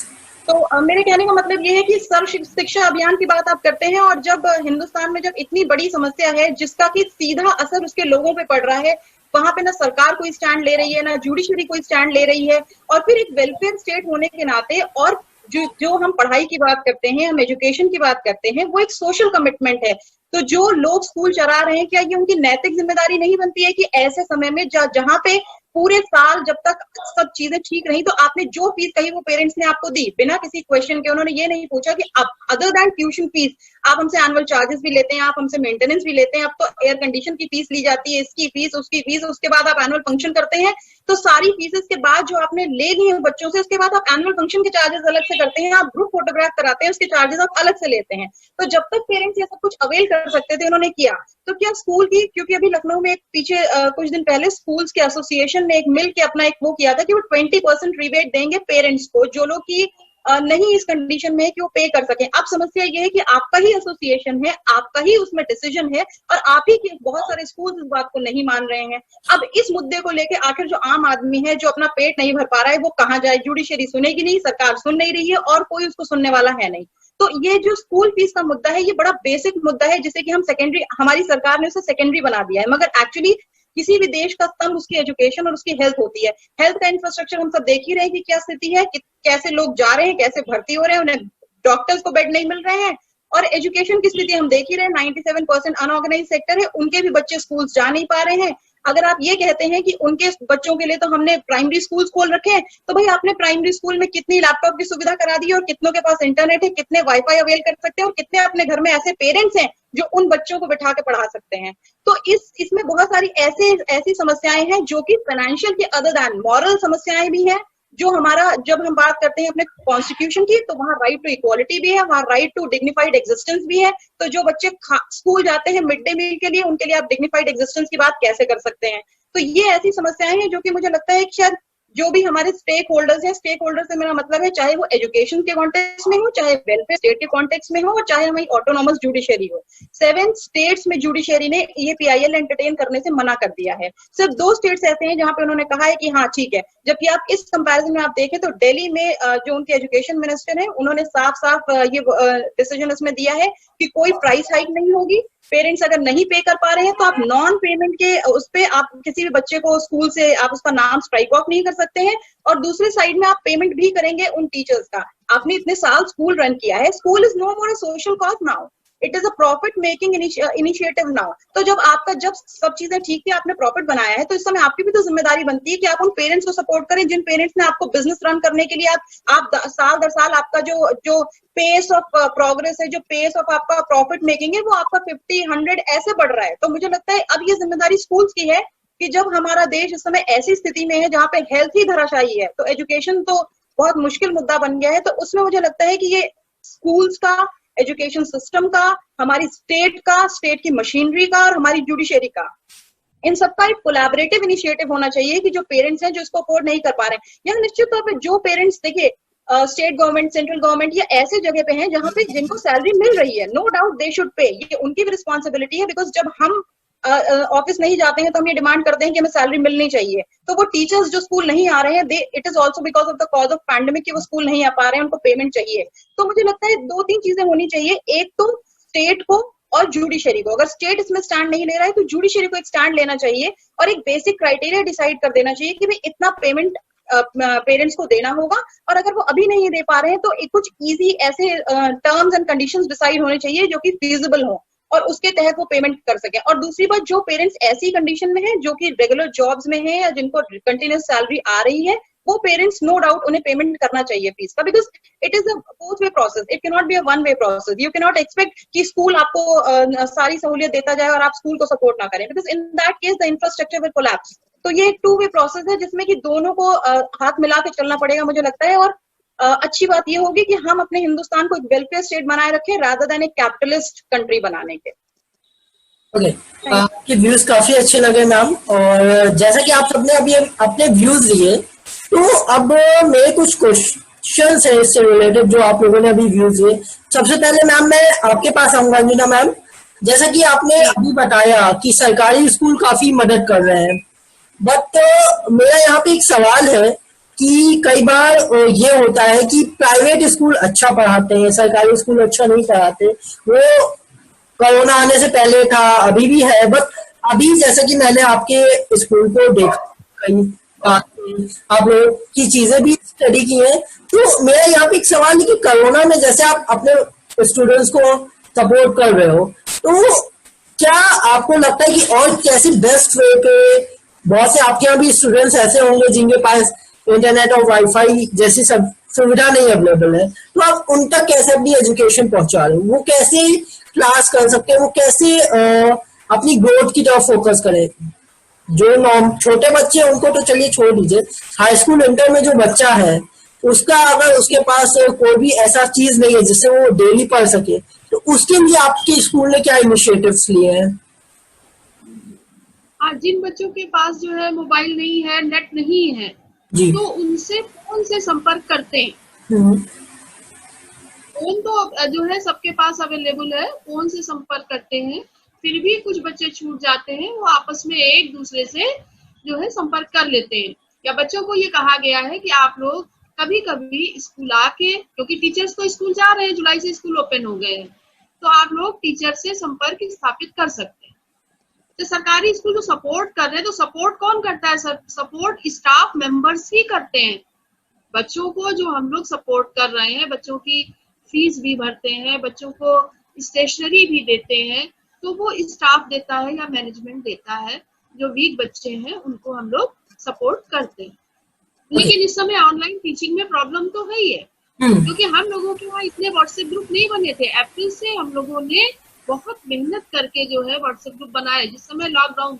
तो मेरे कहने का मतलब ये है कि सर्व शिक्षा अभियान की बात आप करते हैं, और जब हिंदुस्तान में जब इतनी बड़ी समस्या है जिसका कि सीधा असर उसके लोगों पे पड़ रहा है, वहां पे ना सरकार कोई स्टैंड ले रही है, ना जुडिशरी कोई स्टैंड ले रही है, और फिर एक वेलफेयर स्टेट होने के नाते, और जो हम पढ़ाई की बात करते हैं, हम एजुकेशन की बात करते हैं, वो एक सोशल कमिटमेंट है। तो जो लोग स्कूल चला रहे हैं, क्या ये उनकी नैतिक जिम्मेदारी नहीं बनती है कि ऐसे समय में जहां पे पूरे साल जब तक सब चीजें ठीक रही, तो आपने जो फीस कही वो पेरेंट्स ने आपको दी बिना किसी क्वेश्चन के, उन्होंने ये नहीं पूछा कि अब अदर देन ट्यूशन फीस आप हमसे एनुअल चार्जेस भी लेते हैं, आप हमसे मेंटेनेंस भी लेते हैं, अब तो एयर कंडीशन की फीस ली जाती है, इसकी फीस, उसकी फीस, उसके बाद आप एनुअल फंक्शन करते हैं, तो सारी फीसेस के बाद जो आपने ले ली है बच्चों से, उसके बाद आप एनुअल फंक्शन के चार्जेस अलग से करते हैं, आप ग्रुप फोटोग्राफ कराते हैं, उसके चार्जेस आप अलग से लेते हैं। तो जब तक पेरेंट्स ये सब कुछ अवेल कर सकते थे, उन्होंने किया। तो क्या स्कूल की, क्योंकि अभी लखनऊ में एक पीछे कुछ दिन पहले स्कूल्स के एसोसिएशन ने एक मिल के अपना एक वो किया था कि वो 20% रिबेट देंगे पेरेंट्स को, जो लोग की नहीं इस कंडीशन में है कि वो पे कर सकें। अब समस्या ये है कि आपका ही एसोसिएशन है, आपका ही उसमें डिसीजन है, और आप ही के बहुत सारे स्कूल इस बात को नहीं मान रहे हैं। अब इस मुद्दे को लेके आखिर जो आम आदमी है, जो अपना पेट नहीं भर पा रहा है, वो कहाँ जाए? जुडिशरी सुनेगी नहीं, सरकार सुन नहीं रही है, और कोई उसको सुनने वाला है नहीं। तो ये जो स्कूल फीस का मुद्दा है, ये बड़ा बेसिक मुद्दा है, जिसे कि हम सेकेंडरी, हमारी सरकार ने उसे सेकेंडरी बना दिया है, मगर एक्चुअली किसी भी देश का स्तंभ उसकी एजुकेशन और उसकी हेल्थ होती है। हेल्थ का इंफ्रास्ट्रक्चर हम सब देख ही रहे हैं कि क्या स्थिति है, कि कैसे लोग जा रहे हैं, कैसे भर्ती हो रहे हैं, उन्हें डॉक्टर्स को बेड नहीं मिल रहे हैं, और एजुकेशन की स्थिति हम देख ही रहे हैं, 97% अनऑर्गेनाइज सेक्टर है, उनके भी बच्चे स्कूल जा नहीं पा रहे हैं। अगर आप ये कहते हैं कि उनके बच्चों के लिए तो हमने प्राइमरी स्कूल्स खोल रखे हैं, तो भाई आपने प्राइमरी स्कूल में कितनी लैपटॉप की सुविधा करा दी है, और कितनों के पास इंटरनेट है, कितने वाईफाई अवेल कर सकते हैं, और कितने अपने घर में ऐसे पेरेंट्स हैं जो उन बच्चों को बिठा के पढ़ा सकते हैं। तो इसमें बहुत सारी ऐसी समस्याएं हैं जो कि फाइनेंशियल के अदर दैन मॉरल समस्याएं भी हैं। जो हमारा, जब हम बात करते हैं अपने कॉन्स्टिट्यूशन की, तो वहाँ राइट टू इक्वालिटी भी है, वहाँ राइट टू डिग्निफाइड एग्जिस्टेंस भी है। तो जो बच्चे स्कूल जाते हैं मिड डे मील के लिए, उनके लिए आप डिग्निफाइड एग्जिस्टेंस की बात कैसे कर सकते हैं? तो ये ऐसी समस्याएं हैं जो कि मुझे लगता है कि शायद जो भी हमारे स्टेक होल्डर्स हैं, स्टेक होल्डर से मेरा मतलब है चाहे वो एजुकेशन के कॉन्टेक्स्ट में हो, चाहे वेलफेयर स्टेट के कॉन्टेक्स्ट में हो, और चाहे हमारी ऑटोनॉमस जुडिशरी हो। 7 स्टेट्स में जुडिशरी ने ये PIL एंटरटेन करने से मना कर दिया है। सिर्फ 2 स्टेट्स ऐसे हैं जहां पे उन्होंने कहा है कि हाँ ठीक है। जबकि आप इस कंपैरिजन में आप देखें तो दिल्ली में जो उनके एजुकेशन मिनिस्टर हैं, उन्होंने साफ साफ ये डिसीजन इसमें दिया है कि कोई प्राइस हाइक नहीं होगी। पेरेंट्स अगर नहीं पे कर पा रहे हैं तो आप नॉन पेमेंट के उस पे आप किसी भी बच्चे को स्कूल से आप उसका नाम स्ट्राइक ऑफ नहीं कर सकते हैं। और दूसरी साइड में आप पेमेंट भी करेंगे उन टीचर्स का। आपने इतने साल स्कूल रन किया है, school is no more a social cause now, it is a profit making initiative जब सब चीजें ठीक थी, आपने प्रॉफिट बनाया है, तो इस समय आपकी भी तो जिम्मेदारी बनती है कि आप उन पेरेंट्स को सपोर्ट करें जिन पेरेंट्स ने आपको बिजनेस रन करने के लिए आप साल दर साल आपका जो पेस ऑफ प्रोग्रेस है, जो पेस ऑफ आपका प्रॉफिट मेकिंग है, वो आपका 50, 100 ऐसे बढ़ रहा है। तो मुझे लगता है अब ये जिम्मेदारी स्कूल्स की है कि जब हमारा देश इस समय ऐसी स्थिति में है जहाँ पे हेल्थ ही धराशायी है, तो एजुकेशन तो बहुत मुश्किल मुद्दा बन गया है। तो उसमें मुझे लगता है कि ये स्कूल्स का, एजुकेशन सिस्टम का, हमारी स्टेट की मशीनरी का, और हमारी जुडिशरी का, इन सबका एक कोलैबोरेटिव इनिशिएटिव होना चाहिए कि जो पेरेंट्स हैं जो इसको अफोर्ड नहीं कर पा रहे हैं, या निश्चित तौर पे जो पेरेंट्स देखिए स्टेट गवर्नमेंट, सेंट्रल गवर्नमेंट या ऐसे जगह पे हैं जहां पे जिनको सैलरी मिल रही है, no doubt they should pay, ये उनकी भी रिस्पॉन्सिबिलिटी है। बिकॉज जब हम ऑफिस नहीं जाते हैं तो हम ये डिमांड करते हैं कि हमें सैलरी मिलनी चाहिए। तो वो टीचर्स जो स्कूल नहीं आ रहे हैं, it is also because of the cause of pandemic कि वो स्कूल नहीं आ पा रहे हैं, उनको पेमेंट चाहिए। तो मुझे लगता है 2-3 चीजें होनी चाहिए, एक तो स्टेट को और जुडिशरी को। अगर स्टेट इसमें स्टैंड नहीं ले रहा है तो जुडिशरी को एक स्टैंड लेना चाहिए और एक बेसिक क्राइटेरिया डिसाइड कर देना चाहिए कि भाई इतना पेमेंट पेरेंट्स को देना होगा। और अगर वो अभी नहीं दे पा रहे हैं तो एक कुछ इजी ऐसे टर्म्स एंड कंडीशंस डिसाइड होने चाहिए जो कि फीजिबल हो और उसके तहत वो पेमेंट कर सके। और दूसरी बात, जो पेरेंट्स ऐसी कंडीशन में हैं जो कि रेगुलर जॉब्स में हैं या जिनको कंटिन्यूस सैलरी आ रही है, वो पेरेंट्स नो डाउट उन्हें पेमेंट करना चाहिए फीस का, because it is a both way process, it can not be a one way process. You can not expect कि स्कूल आपको सारी सहूलियत देता जाए और आप स्कूल को सपोर्ट ना करें, because in that case the infrastructure will collapse. तो ये एक 2 वे प्रोसेस है जिसमें कि दोनों को हाथ मिला के चलना पड़ेगा मुझे लगता है। और अच्छी बात ये होगी कि हम अपने हिंदुस्तान को एक वेलफेयर स्टेट बनाए रखें रादर देन एक कैपिटलिस्ट कंट्री बनाने के। ओके, आपके व्यूज काफी अच्छे लगे मैम, और जैसा कि आप सबने अभी अपने व्यूज दिए, तो अब मेरे कुछ क्वेश्चन है इससे रिलेटेड जो आप लोगों ने अभी व्यूज दिए। सबसे पहले मैम मैं आपके पास आऊंगा अंजना मैम, जैसा कि आपने अभी बताया कि सरकारी स्कूल काफी मदद कर रहे हैं, बट मेरा यहाँ पे एक सवाल है कि कई बार ये होता है कि प्राइवेट स्कूल अच्छा पढ़ाते हैं, सरकारी स्कूल अच्छा नहीं पढ़ाते। वो कोरोना आने से पहले था, अभी भी है, बट अभी जैसे कि मैंने आपके स्कूल को देखा, कई आप लोग की चीजें भी स्टडी की हैं, तो मेरा यहाँ पे एक सवाल है कि कोरोना में जैसे आप अपने स्टूडेंट्स को सपोर्ट कर रहे हो, तो क्या आपको लगता है कि और कैसे बेस्ट वे पे, बहुत से आपके यहाँ भी स्टूडेंट्स ऐसे होंगे जिनके पास इंटरनेट और वाईफाई जैसी सब सुविधा नहीं अवेलेबल है, तो आप उन तक कैसे अपनी एजुकेशन पहुंचा रहे हो, वो कैसे क्लास कर सकते हैं, वो कैसे अपनी ग्रोथ की तरफ फोकस करें। जो छोटे बच्चे हैं उनको तो चलिए छोड़ दीजिए, हाई स्कूल इंटर में जो बच्चा है उसका अगर उसके पास कोई भी ऐसा चीज नहीं है जिससे वो डेली पढ़ सके, तो उसके लिए आपके स्कूल ने क्या इनिशिएटिव्स लिए हैं? जिन बच्चों के पास जो है मोबाइल नहीं है, नेट नहीं है, तो उनसे फोन से संपर्क करते हैं। फोन तो जो है सबके पास अवेलेबल है, फोन से संपर्क करते हैं। फिर भी कुछ बच्चे छूट जाते हैं, वो आपस में एक दूसरे से जो है संपर्क कर लेते हैं। या बच्चों को ये कहा गया है कि आप लोग कभी कभी स्कूल आके, क्योंकि टीचर्स तो स्कूल जा रहे हैं, जुलाई से स्कूल ओपन हो गए हैं, तो आप लोग टीचर से संपर्क स्थापित कर सकते हैं। तो सरकारी स्कूल जो सपोर्ट कर रहे हैं, तो सपोर्ट कौन करता है? सपोर्ट स्टाफ मेंबर्स ही करते हैं। बच्चों को जो हम लोग सपोर्ट कर रहे हैं, बच्चों की फीस भी भरते हैं, बच्चों को स्टेशनरी भी देते हैं, तो वो स्टाफ देता है या मैनेजमेंट देता है। जो वीक बच्चे हैं उनको हम लोग सपोर्ट करते हैं। लेकिन इस समय ऑनलाइन टीचिंग में प्रॉब्लम तो है ही है, क्योंकि हम लोगों के वहाँ इतने व्हाट्सएप ग्रुप नहीं बने थे। अप्रैल से हम लोगों ने बहुत मेहनत करके जो है व्हाट्सएप ग्रुप बनाए, जिस समय लॉकडाउन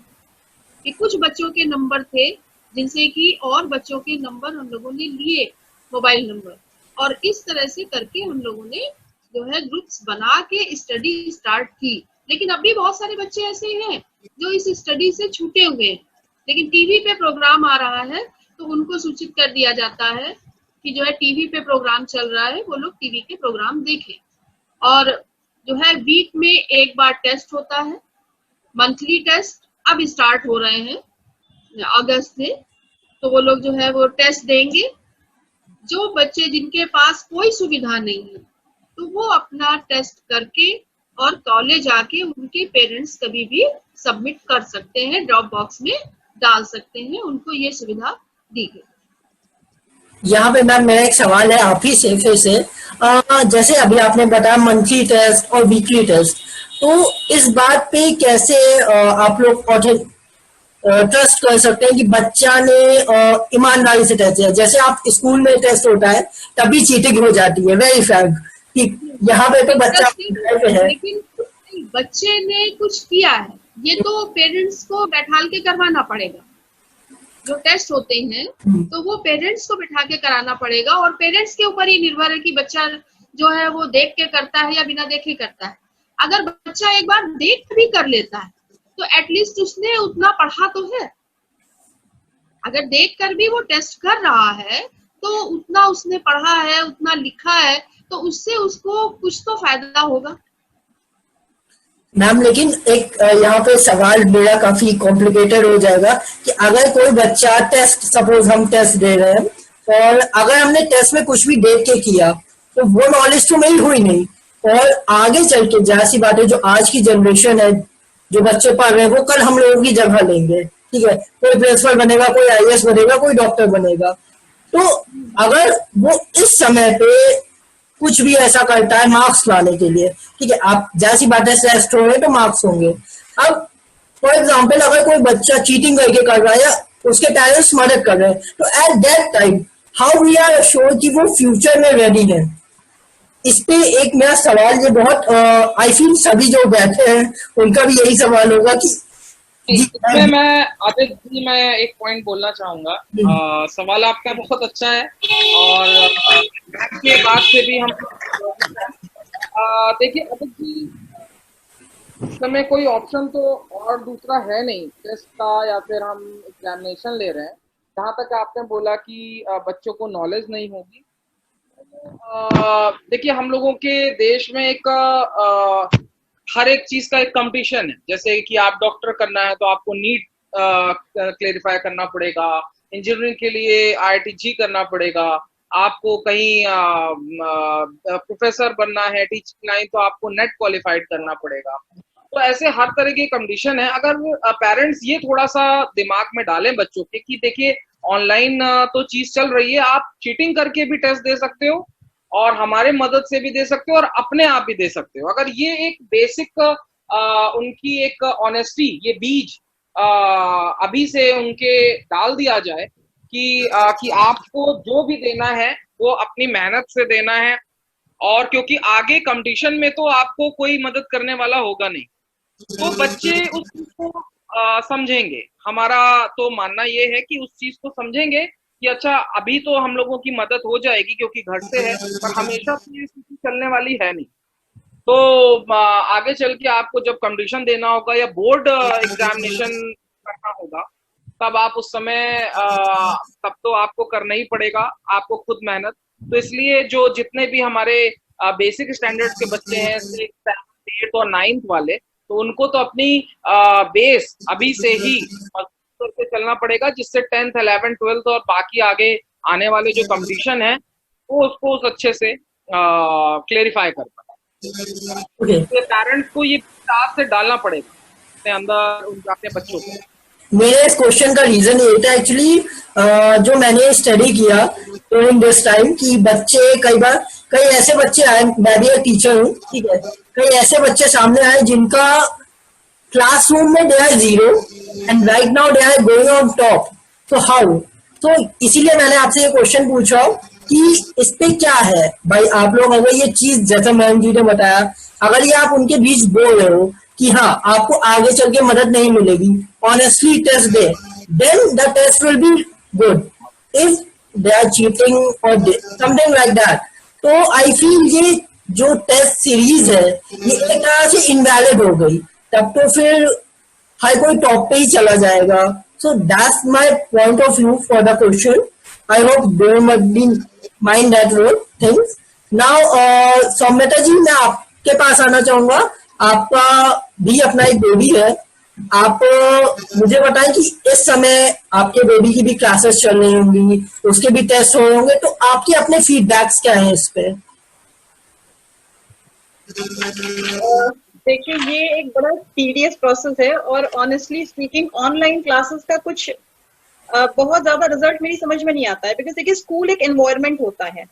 कि कुछ बच्चों के नंबर थे जिनसे कि और बच्चों के नंबर हम लोगों ने लिए, मोबाइल नंबर, और इस तरह से करके हम लोगों ने जो है ग्रुप्स बना के स्टडी स्टार्ट की। लेकिन अभी बहुत सारे बच्चे ऐसे हैं जो इस स्टडी से छूटे हुए हैं, लेकिन टीवी पे प्रोग्राम आ रहा है तो उनको सूचित कर दिया जाता है कि जो है टीवी पे प्रोग्राम चल रहा है, वो लोग टीवी के प्रोग्राम देखें। और जो है वीक में एक बार टेस्ट होता है, मंथली टेस्ट अब स्टार्ट हो रहे हैं अगस्त से, तो वो लोग जो है वो टेस्ट देंगे। जो बच्चे जिनके पास कोई सुविधा नहीं है तो वो अपना टेस्ट करके और कॉलेज आके उनके पेरेंट्स कभी भी सबमिट कर सकते हैं, ड्रॉप बॉक्स में डाल सकते हैं, उनको ये सुविधा दी गई। यहाँ पे मैम मेरा एक सवाल है आप ही से फिर से, जैसे अभी आपने बताया मंथली टेस्ट और वीकली टेस्ट, तो इस बात पे कैसे आप लोग ट्रस्ट कर सकते हैं कि बच्चा ने ईमानदारी से टेस्ट दिया? जैसे आप स्कूल में टेस्ट होता है तभी चीटिंग हो जाती है, वेरी फैक्ट, कि यहाँ पे तो बच्चा है, लेकिन बच्चे ने कुछ किया है ये तो पेरेंट्स को बैठाल के करवाना पड़ेगा। जो टेस्ट होते हैं तो वो पेरेंट्स को बैठा के कराना पड़ेगा, और पेरेंट्स के ऊपर ही निर्भर है कि बच्चा जो है वो देख के करता है या बिना देखे करता है। अगर बच्चा एक बार देख भी कर लेता है तो एटलीस्ट उसने उतना पढ़ा तो है। अगर देख कर भी वो टेस्ट कर रहा है तो उतना उसने पढ़ा है, उतना लिखा है, तो उससे उसको कुछ तो फायदा होगा। मैम लेकिन एक यहाँ पे सवाल मेरा काफी कॉम्प्लिकेटेड हो जाएगा कि अगर कोई बच्चा टेस्ट, सपोज हम टेस्ट दे रहे हैं और अगर हमने टेस्ट में कुछ भी देख के किया तो वो नॉलेज तो मेरी हुई नहीं, और आगे चल के जहाँ सी बात है जो आज की जनरेशन है, जो बच्चे पढ़ रहे हैं वो कल हम लोगों की जगह लेंगे, ठीक है, कोई प्रिंसिपल बनेगा, कोई आईएएस बनेगा, कोई डॉक्टर बनेगा। तो अगर वो इस समय पे कुछ भी ऐसा करता है मार्क्स लाने के लिए, ठीक है, आप जैसी बातें टेस्ट हो रहे तो मार्क्स होंगे। अब फॉर एग्जांपल अगर कोई बच्चा चीटिंग करके कर रहा है या उसके पेरेंट्स मदद कर रहे हैं, तो at that time how we are sure कि वो फ्यूचर में रेडी है? इस पे एक मेरा सवाल, ये बहुत आई फील सभी जो बैठे हैं उनका भी यही सवाल होगा कि इसमें मैं आदित्य जी मैं एक पॉइंट बोलना चाहूंगा। सवाल आपका बहुत अच्छा है और के बाद से भी हम देखिए आदित्य जी, इस समय कोई ऑप्शन तो और दूसरा है नहीं टेस्ट का या फिर हम एग्जामिनेशन ले रहे हैं। जहाँ तक आपने बोला कि बच्चों को नॉलेज नहीं होगी, देखिए हम लोगों के देश में एक हर एक चीज का एक कंपटीशन है। जैसे कि आप डॉक्टर करना है तो आपको नीट क्लेरिफाई करना पड़ेगा, इंजीनियरिंग के लिए IIT करना पड़ेगा, आपको कहीं प्रोफेसर बनना है टीचिंग लाइन तो आपको नेट क्वालिफाइड करना पड़ेगा। तो ऐसे हर तरह की कंडीशन है। अगर पेरेंट्स ये थोड़ा सा दिमाग में डालें बच्चों के कि देखिए ऑनलाइन तो चीज चल रही है, आप चीटिंग करके भी टेस्ट दे सकते हो और हमारे मदद से भी दे सकते हो और अपने आप भी दे सकते हो। अगर ये एक बेसिक उनकी एक ऑनेस्टी, ये बीज अभी से उनके डाल दिया जाए कि आपको जो भी देना है वो अपनी मेहनत से देना है, और क्योंकि आगे कंपटीशन में तो आपको कोई मदद करने वाला होगा नहीं, तो बच्चे उस चीज को समझेंगे। हमारा तो मानना ये है कि उस चीज को समझेंगे कि अच्छा अभी तो हम लोगों की मदद हो जाएगी क्योंकि घर से है, पर हमेशा तो ये स्थिति चलने वाली है नहीं। तो आगे चल के आपको जब कंपटीशन देना होगा या बोर्ड एग्जामिनेशन करना होगा तब आप उस समय तब तो आपको करना ही पड़ेगा, आपको खुद मेहनत। तो इसलिए जो जितने भी हमारे बेसिक स्टैंडर्ड्स के बच्चे हैं 6th, 8th और 9th वाले, तो उनको तो अपनी बेस अभी से ही करके चलना पड़ेगा, जिससे 10th, 11th, 12th और बाकी आगे आने वाले जो कंपटीशन है वो उसको उस अच्छे से क्लेरिफाई कर पाए। पेरेंट्स को ये साथ से डालना पड़ेगा अपने अंदर अपने बच्चों को। मेरे इस क्वेश्चन का रीजन ये था एक्चुअली, जो मैंने स्टडी किया ड्यूरिंग दिस टाइम कि बच्चे कई ऐसे बच्चे आए, मैं भी एक टीचर हूँ, ठीक है, कई ऐसे बच्चे सामने आए जिनका classroom में they are zero and right now they are going on top. So how? तो इसीलिए मैंने आपसे ये क्वेश्चन पूछा कि इस पे क्या है भाई। आप लोग अगर ये चीज जैसे मैम जी ने बताया, अगर ये आप उनके बीच बोल रहे हो कि हाँ आपको आगे चल के मदद नहीं मिलेगी, ऑनेस्टली टेस्ट दे, then the test will be good. If they are cheating और समथिंग लाइक दैट, तो आई फील ये जो टेस्ट सीरीज है ये एक तरह से इनवैलिड हो गई, तब तो फिर हर कोई टॉप पे ही चला जाएगा. So that's my point of view for the question. I hope they must be mind that role things. Now Saumyata ji, मैं आपके पास आना चाहूंगा. आपका भी अपना एक बेबी है. आप मुझे बताएं कि इस समय आपके बेबी की भी क्लासेस चल रही होंगी, उसके भी टेस्ट हो होंगे, तो आपके अपने फीडबैक्स क्या हैं इस पे? देखिए, ये एक बड़ा टीडियस प्रोसेस है और ऑनेस्टली स्पीकिंग ऑनलाइन क्लासेस का कुछ बहुत ज्यादा रिजल्ट मेरी समझ में नहीं आता है. बिकॉज देखिए, स्कूल एक एनवायरनमेंट होता है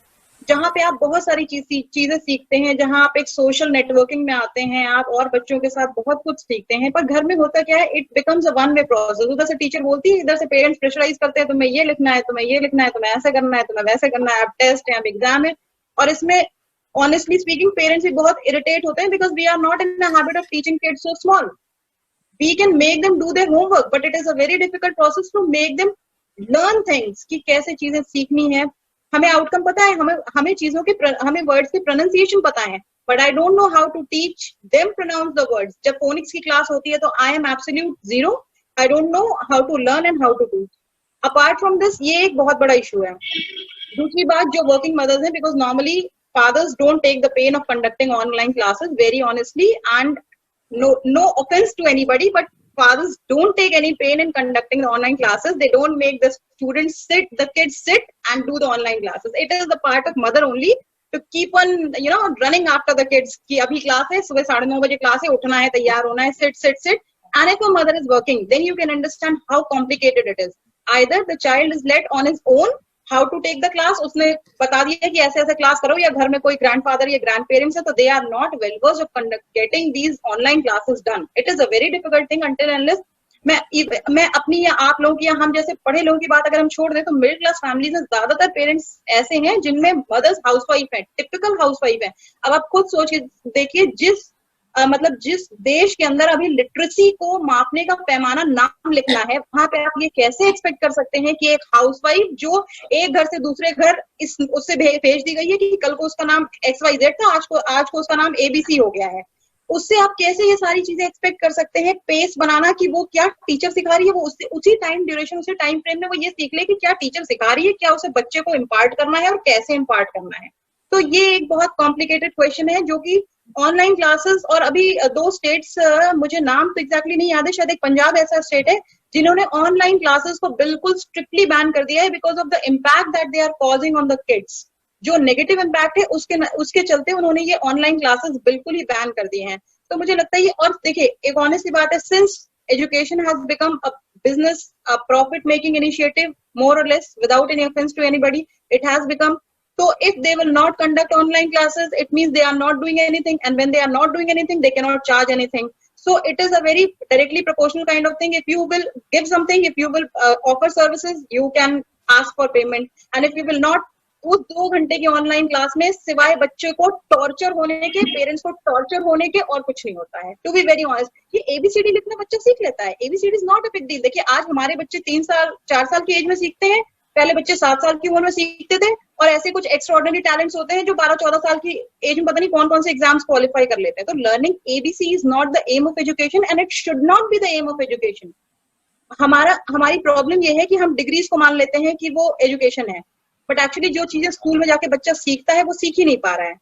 जहाँ पे आप बहुत सारी चीजें सीखते हैं, जहाँ आप एक सोशल नेटवर्किंग में आते हैं, आप और बच्चों के साथ बहुत कुछ सीखते हैं. पर घर में होता क्या है, it becomes a one way process. उधर से टीचर बोलती है, इधर से पेरेंट्स प्रेशराइज करते हैं, तुम्हें ये लिखना है, तुम्हें ये लिखना है, तुम्हें ऐसा करना है, तुम्हें वैसे करना है, अब टेस्ट है, अब एग्जाम है. और इसमें honestly speaking parents भी बहुत irritate होते हैं because we are not in the habit of teaching kids so small. We can make them do their homework, but it is a very difficult process to make them learn things कि कैसे चीजें सीखनी है. हमें outcome पता है, हमें चीजों के हमें वर्ड्स के प्रोनाउंसिएशन पता है, but I don't know how to teach them pronounce the words. जब फोनिक्स की क्लास होती है तो I am absolute zero. I don't know how to learn and how to teach. Apart from this, ये एक बहुत बड़ा इशू है. दूसरी बात, जो वर्किंग मदर्स हैं, because normally fathers don't take the pain of conducting online classes, very honestly, and no offense to anybody, but fathers don't take any pain in conducting the online classes. They don't make the kids sit and do the online classes. It is the part of mother only to keep on running after the kids कि अभी class है, सुबह 9:30 बजे class है, उठना है, तैयार होना है, sit. And if a mother is working, then you can understand how complicated it is. Either the child is let on his own how to take the class, उसने बता दिया कि ऐसे ऐसे क्लास करो, या घर में कोई ग्रैंडफादर या ग्रैंड पेरेंट्स है, तो they are not well versed of getting these online classes done. It is a very difficult thing until unless मैं अपनी या आप लोगों की या हम जैसे पढ़े लोगों की बात अगर हम छोड़ दें, तो मिडिल क्लास फैमिलीज में ज्यादातर पेरेंट्स ऐसे हैं जिनमें मदर्स हाउसवाइफ है, टिपिकल हाउसवाइफ है. अब आप खुद सोच के देखिए, जिस देश के अंदर अभी लिटरेसी को मापने का पैमाना नाम लिखना है, वहां पे आप ये कैसे एक्सपेक्ट कर सकते हैं कि एक हाउसवाइफ जो एक घर से दूसरे घर उससे भेज दी गई है कि कल को उसका नाम XYZ था, आज को उसका नाम ABC हो गया है, उससे आप कैसे ये सारी चीजें एक्सपेक्ट कर सकते हैं? पेस बनाना कि वो क्या टीचर सिखा रही है, वो उसी टाइम ड्यूरेशन, उसी टाइम फ्रेम में वो ये सीख ले कि क्या टीचर सिखा रही है, क्या उसे बच्चे को इम्पार्ट करना है और कैसे इम्पार्ट करना है. तो ये एक बहुत कॉम्प्लिकेटेड क्वेश्चन है जो कि ऑनलाइन क्लासेस, और अभी 2 स्टेट्स, मुझे नाम तो एग्जैक्टली नहीं याद है, शायद एक पंजाब ऐसा स्टेट है जिन्होंने ऑनलाइन क्लासेस को बिल्कुल स्ट्रिक्टली बैन कर दिया है because of the impact that they are causing on the kids. जो नेगेटिव इम्पैक्ट है उसके चलते उन्होंने ये ऑनलाइन क्लासेस बिल्कुल ही बैन कर दिए हैं. तो मुझे लगता है ये, और देखिए एक ऑनेस्ट सी बात है, since education has become a business, a profit making initiative, more or less, without any offense to anybody, it has become. So if they will not conduct online classes, it means they are not doing anything, and when they are not doing anything, they cannot charge anything. So it is a very directly proportional kind of thing. If you will give something, if you will offer services, you can ask for payment, and if you will not, उस 2 घंटे की online class में सिवाय बच्चे को torture होने के, parents को टॉर्चर होने के और कुछ नहीं होता है. टू बी वेरी ऑनेस्ट, ये ABCD लिखना बच्चा सीख लेता है. ABCD is not a big deal. देखिए आज हमारे बच्चे 3 साल 4 साल की एज में सीखते हैं, पहले बच्चे 7 साल की उम्र में सीखते थे, और ऐसे कुछ एक्स्ट्राऑर्डिनरी टैलेंट्स होते हैं जो 12-14 साल की एज में पता नहीं कौन से एग्जाम्स क्वालिफाई कर लेते हैं. तो learning ABC is not the aim of education, and it should not be the aim of education. हमारी प्रॉब्लम ये है कि हम डिग्रीज को मान लेते हैं कि वो एजुकेशन है, बट एक्चुअली जो चीजें स्कूल में जाके बच्चा सीखता है वो सीख ही नहीं पा रहा है,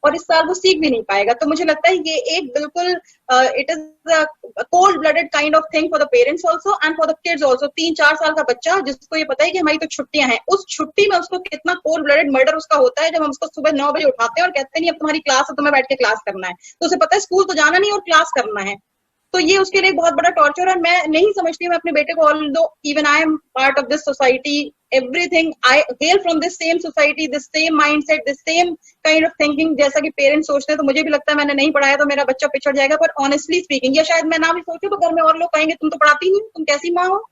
और इस साल वो सीख भी नहीं पाएगा. तो मुझे लगता है ये एक बिल्कुल it is a cold blooded kind of thing for the parents also and for the kids also. 3-4 साल का बच्चा जिसको ये पता है कि हमारी तो छुट्टियां हैं, उस छुट्टी में उसको कितना कोल्ड ब्लडेड मर्डर उसका होता है जब हम उसको सुबह 9 बजे उठाते हैं और कहते हैं नहीं अब तुम्हारी क्लास है, तुम्हें बैठ के क्लास करना है. तो उसे पता है स्कूल तो जाना नहीं और क्लास करना है. तो ये उसके लिए बहुत बड़ा टॉर्चर है। मैं नहीं समझती, मैं अपने बेटे को, although even I am part of this society, everything, I hello from this same society, this same mindset, this same kind of thinking, जैसा कि पेरेंट्स सोचते हैं। तो मुझे भी लगता है मैंने नहीं पढ़ाया तो मेरा बच्चा पिछड़ जाएगा। पर ऑनेस्टली स्पीकिंग, या शायद मैं ना भी सोचूं तो घर में और लोग कहेंगे तुम तो पढ़ाती नहीं, तुम कैसी माँ हो।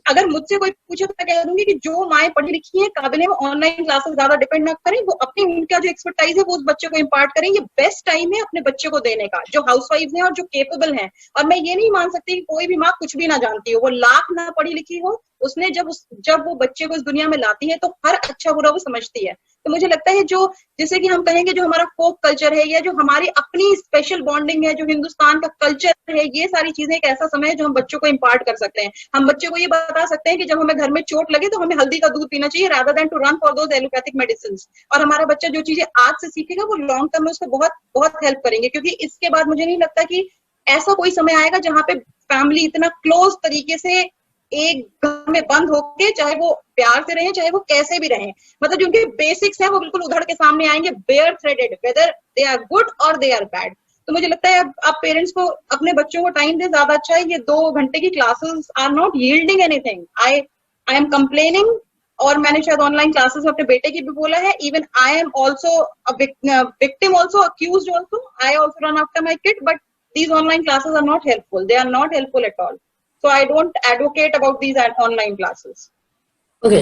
अगर मुझसे कोई पूछे तो मैं कह दूंगी कि जो माएँ पढ़ी लिखी हैं, काबिल है, वो ऑनलाइन क्लासेस ज्यादा डिपेंड ना करें, वो अपने उनका जो एक्सपर्टाइज है वो उस बच्चे को इम्पार्ट करें। ये बेस्ट टाइम है अपने बच्चे को देने का, जो हाउसवाइफ हैं और जो केपेबल हैं। और मैं ये नहीं मान सकती कि कोई भी माँ कुछ भी ना जानती हो, वो लाख ना पढ़ी लिखी हो, उसने जब वो बच्चे को इस दुनिया में लाती है तो हर अच्छा बुरा वो समझती है। तो मुझे लगता है जो, जैसे कि हम कहेंगे जो हमारा फोक कल्चर है, या जो हमारी अपनी स्पेशल बॉन्डिंग है, जो हिंदुस्तान का कल्चर है, ये सारी चीजें एक ऐसा समय है जो हम बच्चों को इम्पार्ट कर सकते हैं। हम बच्चे को ये बता सकते हैं कि जब हमें घर में चोट लगे तो हमें हल्दी का दूध पीना चाहिए, rather than to run for those allopathic medicine. और हमारा बच्चा जो चीजें आज से सीखेगा वो लॉन्ग टर्म में उसको बहुत बहुत हेल्प करेंगे, क्योंकि इसके बाद मुझे नहीं लगता कि ऐसा कोई समय आएगा जहाँ पे फैमिली इतना क्लोज तरीके से एक घर में बंद होके, चाहे वो प्यार से रहें, चाहे वो कैसे भी रहें, मतलब जो उनके बेसिक्स है वो बिल्कुल उधड़ के सामने आएंगे, bare threaded, whether they are good और दे आर बैड। तो मुझे लगता है अब पेरेंट्स को अपने बच्चों को टाइम दे, ज्यादा अच्छा है। ये 2 घंटे की classes are not yielding anything. I am complaining, और मैंने शायद ऑनलाइन क्लासेस में अपने बेटे की भी बोला है, even I am also victim, also accused, also I also run after my kid, but these online classes are not helpful. They are not helpful at all. So I don't advocate about these online classes. Okay,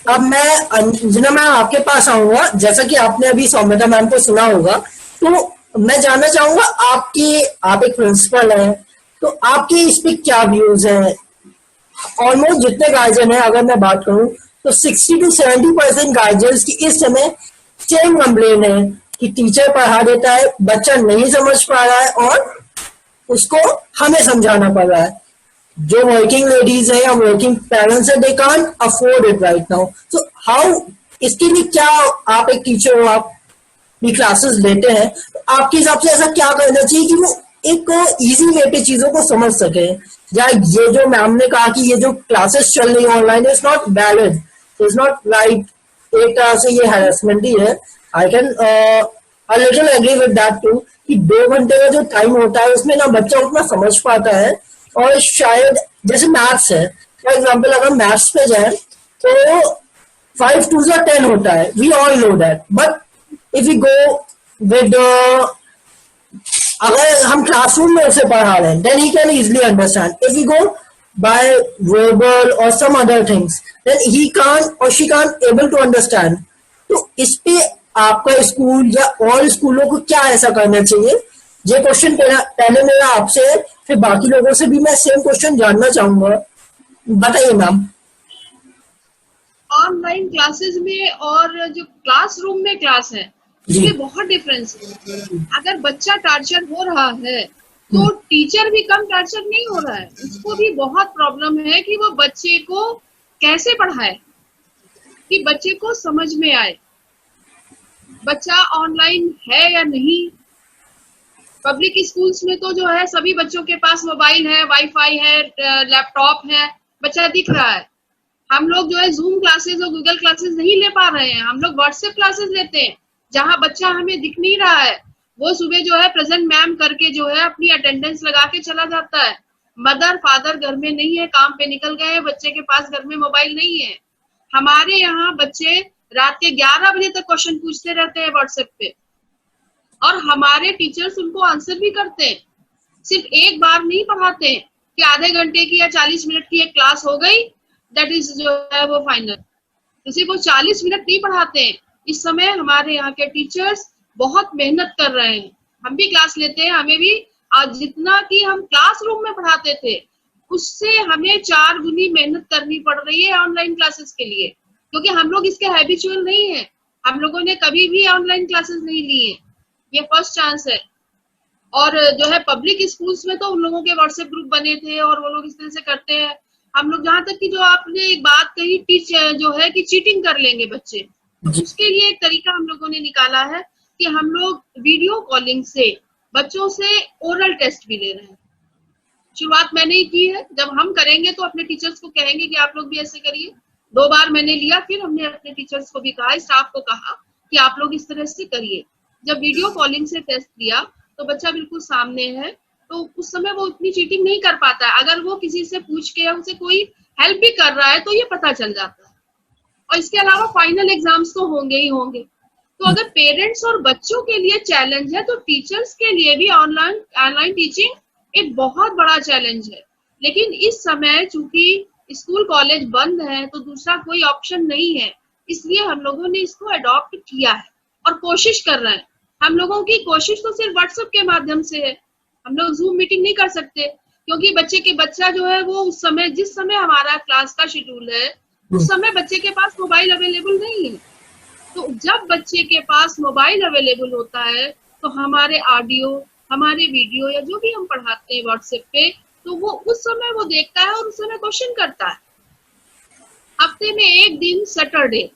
अब मैं Anjana ma'am आपके पास आऊंगा। जैसा कि आपने अभी सौम्यता ma'am को सुना होगा, तो मैं जानना चाहूंगा आप एक प्रिंसिपल हैं, तो आपकी इस पे क्या व्यूज हैं। ऑलमोस्ट जितने गार्जियन हैं, अगर मैं बात करूं तो 60 to 70% गार्जियंस की इस समय सेम कंप्लेन है कि टीचर पढ़ा देता है, बच्चा नहीं समझ पा रहा है और उसको हमें समझाना पड़ रहा है। जो वर्किंग लेडीज है या वर्किंग पेरेंट्स है, they can't afford it right now. So how, इसके लिए क्या, आप एक टीचर हो, आप भी क्लासेस लेते हैं, तो आपके हिसाब से ऐसा क्या करना चाहिए कि वो एक इजी वे पे चीजों को समझ सके। या ये जो मैम ने कहा कि ये जो क्लासेस चल रही है online, it's not valid, it's not right, एक तरह से ये हैरेसमेंट ही है। I can a little agree with that too, कि 2 घंटे का जो टाइम होता है उसमें ना बच्चा उतना समझ पाता है। और शायद जैसे मैथ्स है, फॉर एग्जाम्पल अगर मैथ्स पे जाए तो 5 2 10 होता है, we all know that. But if you go with, अगर हम क्लासरूम में उसे पढ़ा रहे हैं, then he can easily understand. If you go by verbal or some other things, then he can or she can able to understand. तो इस पे आपका स्कूल या और स्कूलों को क्या ऐसा करना चाहिए? ये क्वेश्चन पहले मेरा आपसे है, फिर बाकी लोगों से भी मैं सेम क्वेश्चन जानना चाहूंगा। बताइए मैम। ऑनलाइन क्लासेस में और जो क्लासरूम में क्लास है, इसमें बहुत डिफरेंस है। अगर बच्चा टार्चर हो रहा है तो टीचर भी कम टार्चर नहीं हो रहा है, उसको भी बहुत प्रॉब्लम है कि वो बच्चे को कैसे पढ़ाए कि बच्चे को समझ में आए। बच्चा ऑनलाइन है या नहीं। पब्लिक स्कूल्स में तो जो है सभी बच्चों के पास मोबाइल है, वाईफाई है, लैपटॉप है, बच्चा दिख रहा है। हम लोग जो है जूम क्लासेस और गूगल क्लासेस नहीं ले पा रहे हैं, हम लोग व्हाट्सएप क्लासेस लेते हैं, जहां बच्चा हमें दिख नहीं रहा है। वो सुबह जो है प्रेजेंट मैम करके जो है अपनी अटेंडेंस लगा के चला जाता है। मदर फादर घर में नहीं है, काम पे निकल गए, बच्चे के पास घर में मोबाइल नहीं है। हमारे यहाँ बच्चे रात के 11 बजे तक क्वेश्चन पूछते रहते हैं व्हाट्सएप पे, और हमारे टीचर्स उनको आंसर भी करते हैं। सिर्फ एक बार नहीं पढ़ाते हैं कि आधे घंटे की या 40 मिनट की एक क्लास हो गई, दैट इज जो है वो फाइनल। तो सिर्फ वो 40 मिनट नहीं पढ़ाते हैं। इस समय हमारे यहाँ के टीचर्स बहुत मेहनत कर रहे हैं। हम भी क्लास लेते हैं, हमें भी आज जितना कि हम क्लासरूम में पढ़ाते थे उससे हमें 4 गुनी मेहनत करनी पड़ रही है ऑनलाइन क्लासेस के लिए, क्योंकि हम लोग इसके हैबिचुअल नहीं है। हम लोगों ने कभी भी ऑनलाइन क्लासेस नहीं ली है, ये फर्स्ट चांस है। और जो है पब्लिक स्कूल्स में तो उन लोगों के व्हाट्सएप ग्रुप बने थे और वो लोग इस तरह से करते हैं। हम लोग जहाँ तक कि जो आपने एक बात कही टीचर जो है कि चीटिंग कर लेंगे बच्चे, उसके लिए एक तरीका हम लोगों ने निकाला है कि हम लोग वीडियो कॉलिंग से बच्चों से ओरल टेस्ट भी ले रहे हैं। शुरुआत मैंने ही की है, जब हम करेंगे तो अपने टीचर्स को कहेंगे कि आप लोग भी ऐसे करिए। 2 बार मैंने लिया, फिर हमने अपने टीचर्स को भी कहा, स्टाफ को कहा कि आप लोग इस तरह से करिए। जब वीडियो कॉलिंग से टेस्ट लिया तो बच्चा बिल्कुल सामने है, तो उस समय वो उतनी चीटिंग नहीं कर पाता है। अगर वो किसी से पूछ के या उनसे कोई हेल्प भी कर रहा है तो ये पता चल जाता है। और इसके अलावा फाइनल एग्जाम्स तो होंगे ही होंगे। तो अगर पेरेंट्स और बच्चों के लिए चैलेंज है तो टीचर्स के लिए भी ऑनलाइन टीचिंग एक बहुत बड़ा चैलेंज है। लेकिन इस समय चूंकि स्कूल कॉलेज बंद है तो दूसरा कोई ऑप्शन नहीं है, इसलिए हम लोगों ने इसको अडॉप्ट किया है और कोशिश कर रहे हैं। हम लोगों की कोशिश तो सिर्फ व्हाट्सएप के माध्यम से है, हम लोग जूम मीटिंग नहीं कर सकते क्योंकि बच्चा जो है वो उस समय जिस समय हमारा क्लास का शेड्यूल है उस समय बच्चे के पास मोबाइल अवेलेबल नहीं है। तो जब बच्चे के पास मोबाइल अवेलेबल होता है तो हमारे ऑडियो, हमारे वीडियो या जो भी हम पढ़ाते हैं व्हाट्सएप पे, तो वो उस समय वो देखता है और उस समय क्वेश्चन करता है। हफ्ते में एक दिन सैटरडे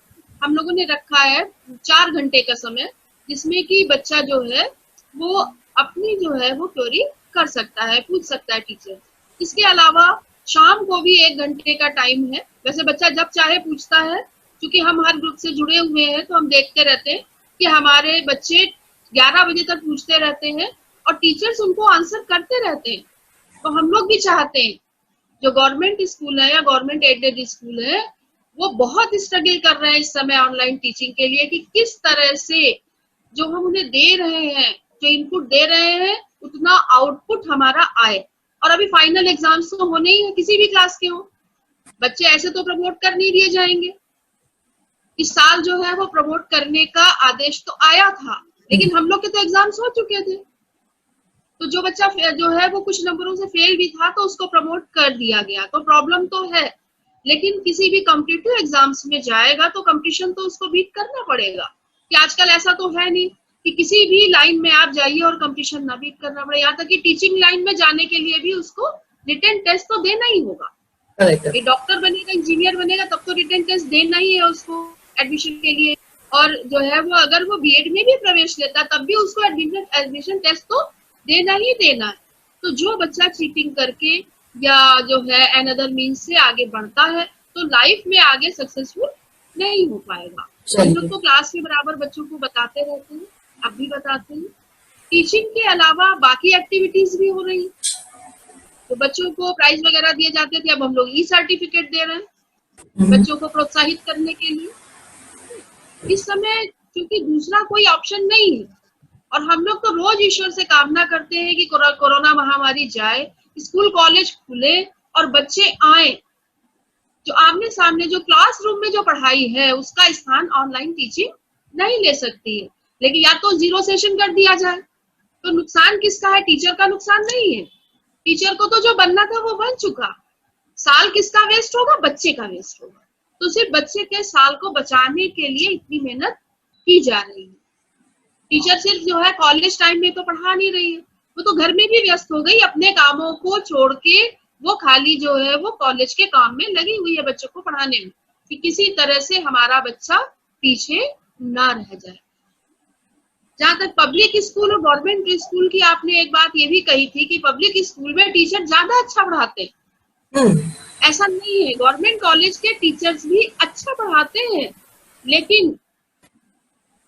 हम लोगों ने रखा है 4 घंटे का समय, जिसमें कि बच्चा जो है वो अपनी जो है वो क्वेरी कर सकता है, पूछ सकता है टीचर। इसके अलावा शाम को भी 1 घंटे का टाइम है। वैसे बच्चा जब चाहे पूछता है, क्योंकि हम हर ग्रुप से जुड़े हुए हैं तो हम देखते रहते हैं कि हमारे बच्चे 11 बजे तक पूछते रहते हैं और टीचर्स उनको आंसर करते रहते हैं। तो हम लोग भी चाहते हैं जो गवर्नमेंट स्कूल है या गवर्नमेंट एडेड स्कूल है वो बहुत स्ट्रगल कर रहे हैं इस समय ऑनलाइन टीचिंग के लिए कि किस तरह से जो हम उन्हें दे रहे हैं, जो इनपुट दे रहे हैं, उतना आउटपुट हमारा आए। और अभी फाइनल एग्जाम्स तो होने ही है, किसी भी क्लास के हो, बच्चे ऐसे तो प्रमोट कर नहीं दिए जाएंगे। इस साल जो है वो प्रमोट करने का आदेश तो आया था, लेकिन हम लोग के तो एग्जाम्स हो चुके थे। तो जो बच्चा जो है वो कुछ नंबरों से फेल भी था तो उसको प्रमोट कर दिया गया। तो प्रॉब्लम तो है, लेकिन किसी भी कॉम्पिटिटिव एग्जाम्स में जाएगा तो कंपटीशन तो उसको बीट करना पड़ेगा। कि आजकल ऐसा तो है नहीं कि किसी भी लाइन में आप जाइए और कंपटीशन ना बीट करना पड़े। यहाँ तक कि टीचिंग लाइन में जाने के लिए भी उसको रिटन टेस्ट तो देना ही होगा। ये डॉक्टर बनेगा, इंजीनियर बनेगा, तब तो रिटन टेस्ट देना ही है उसको एडमिशन के लिए। और जो है वो अगर वो बीएड में भी प्रवेश लेता तब भी उसको एडमिशन टेस्ट तो देना ही देना है। तो जो बच्चा चीटिंग करके या जो है अनदर मीन्स से आगे बढ़ता है तो लाइफ में आगे सक्सेसफुल नहीं हो पाएगा। हम लोग तो क्लास में बराबर बच्चों को बताते रहते हैं, अब भी बताते हैं। टीचिंग के अलावा बाकी एक्टिविटीज भी हो रही, तो बच्चों को प्राइज वगैरह दिए जाते थे, अब हम लोग ई सर्टिफिकेट दे रहे हैं बच्चों को प्रोत्साहित करने के लिए। इस समय क्योंकि दूसरा कोई ऑप्शन नहीं है और हम लोग तो रोज ईश्वर से कामना करते हैं कि कोरोना महामारी जाए, स्कूल कॉलेज खुले और बच्चे आए। जो आमने सामने जो क्लासरूम में जो पढ़ाई है उसका स्थान ऑनलाइन टीचिंग नहीं ले सकती है। लेकिन या तो 0 सेशन कर दिया जाए तो नुकसान किसका है? टीचर का नुकसान नहीं है। टीचर को तो जो बनना था वो बन चुका। साल किसका वेस्ट होगा? बच्चे का वेस्ट होगा। तो सिर्फ बच्चे के साल को बचाने के लिए इतनी मेहनत की जा रही है। टीचर सिर्फ जो है कॉलेज टाइम में तो पढ़ा नहीं रही है, वो तो घर में भी व्यस्त हो गई, अपने कामों को छोड़ के वो खाली जो है वो कॉलेज के काम में लगी हुई है बच्चों को पढ़ाने में, कि किसी तरह से हमारा बच्चा पीछे ना रह जाए। जहां तक पब्लिक स्कूल और गवर्नमेंट स्कूल की आपने एक बात ये भी कही थी कि पब्लिक स्कूल में टीचर ज्यादा अच्छा पढ़ाते हैं। ऐसा नहीं है, गवर्नमेंट कॉलेज के टीचर्स भी अच्छा पढ़ाते हैं, लेकिन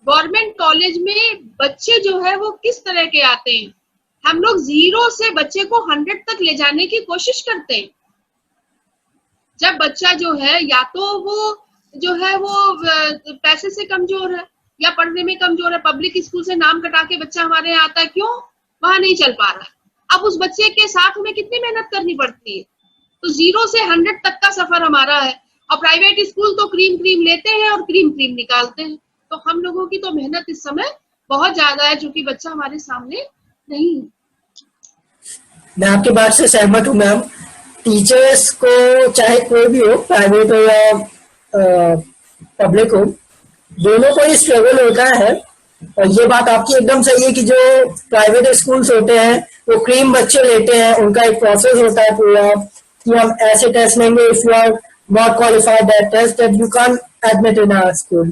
गवर्नमेंट कॉलेज में बच्चे जो है वो किस तरह के आते हैं। हम लोग 0 से बच्चे को 100 तक ले जाने की कोशिश करते हैं। जब बच्चा जो है या तो वो जो है वो पैसे से कमजोर है या पढ़ने में कमजोर है, पब्लिक स्कूल से नाम कटा के बच्चा हमारे यहाँ आता है, क्यों? वहां नहीं चल पा रहा। अब उस बच्चे के साथ हमें कितनी मेहनत करनी पड़ती है। तो 0 से 100 तक का सफर हमारा है। और प्राइवेट स्कूल तो क्रीम लेते हैं और क्रीम निकालते हैं। तो हम लोगों की तो मेहनत इस समय बहुत ज्यादा है, क्योंकि बच्चा हमारे सामने नहीं। मैं आपकी बात से सहमत हूँ मैम। टीचर्स को चाहे कोई भी हो, प्राइवेट हो या पब्लिक हो, दोनों को ही स्ट्रगल होता है। और ये बात आपकी एकदम सही है कि जो प्राइवेट स्कूल्स होते हैं वो क्रीम बच्चे लेते हैं, उनका एक प्रोसेस होता है पूरा कि हम ऐसे टेस्ट लेंगे, if you are not qualified that test that you can admit in our school.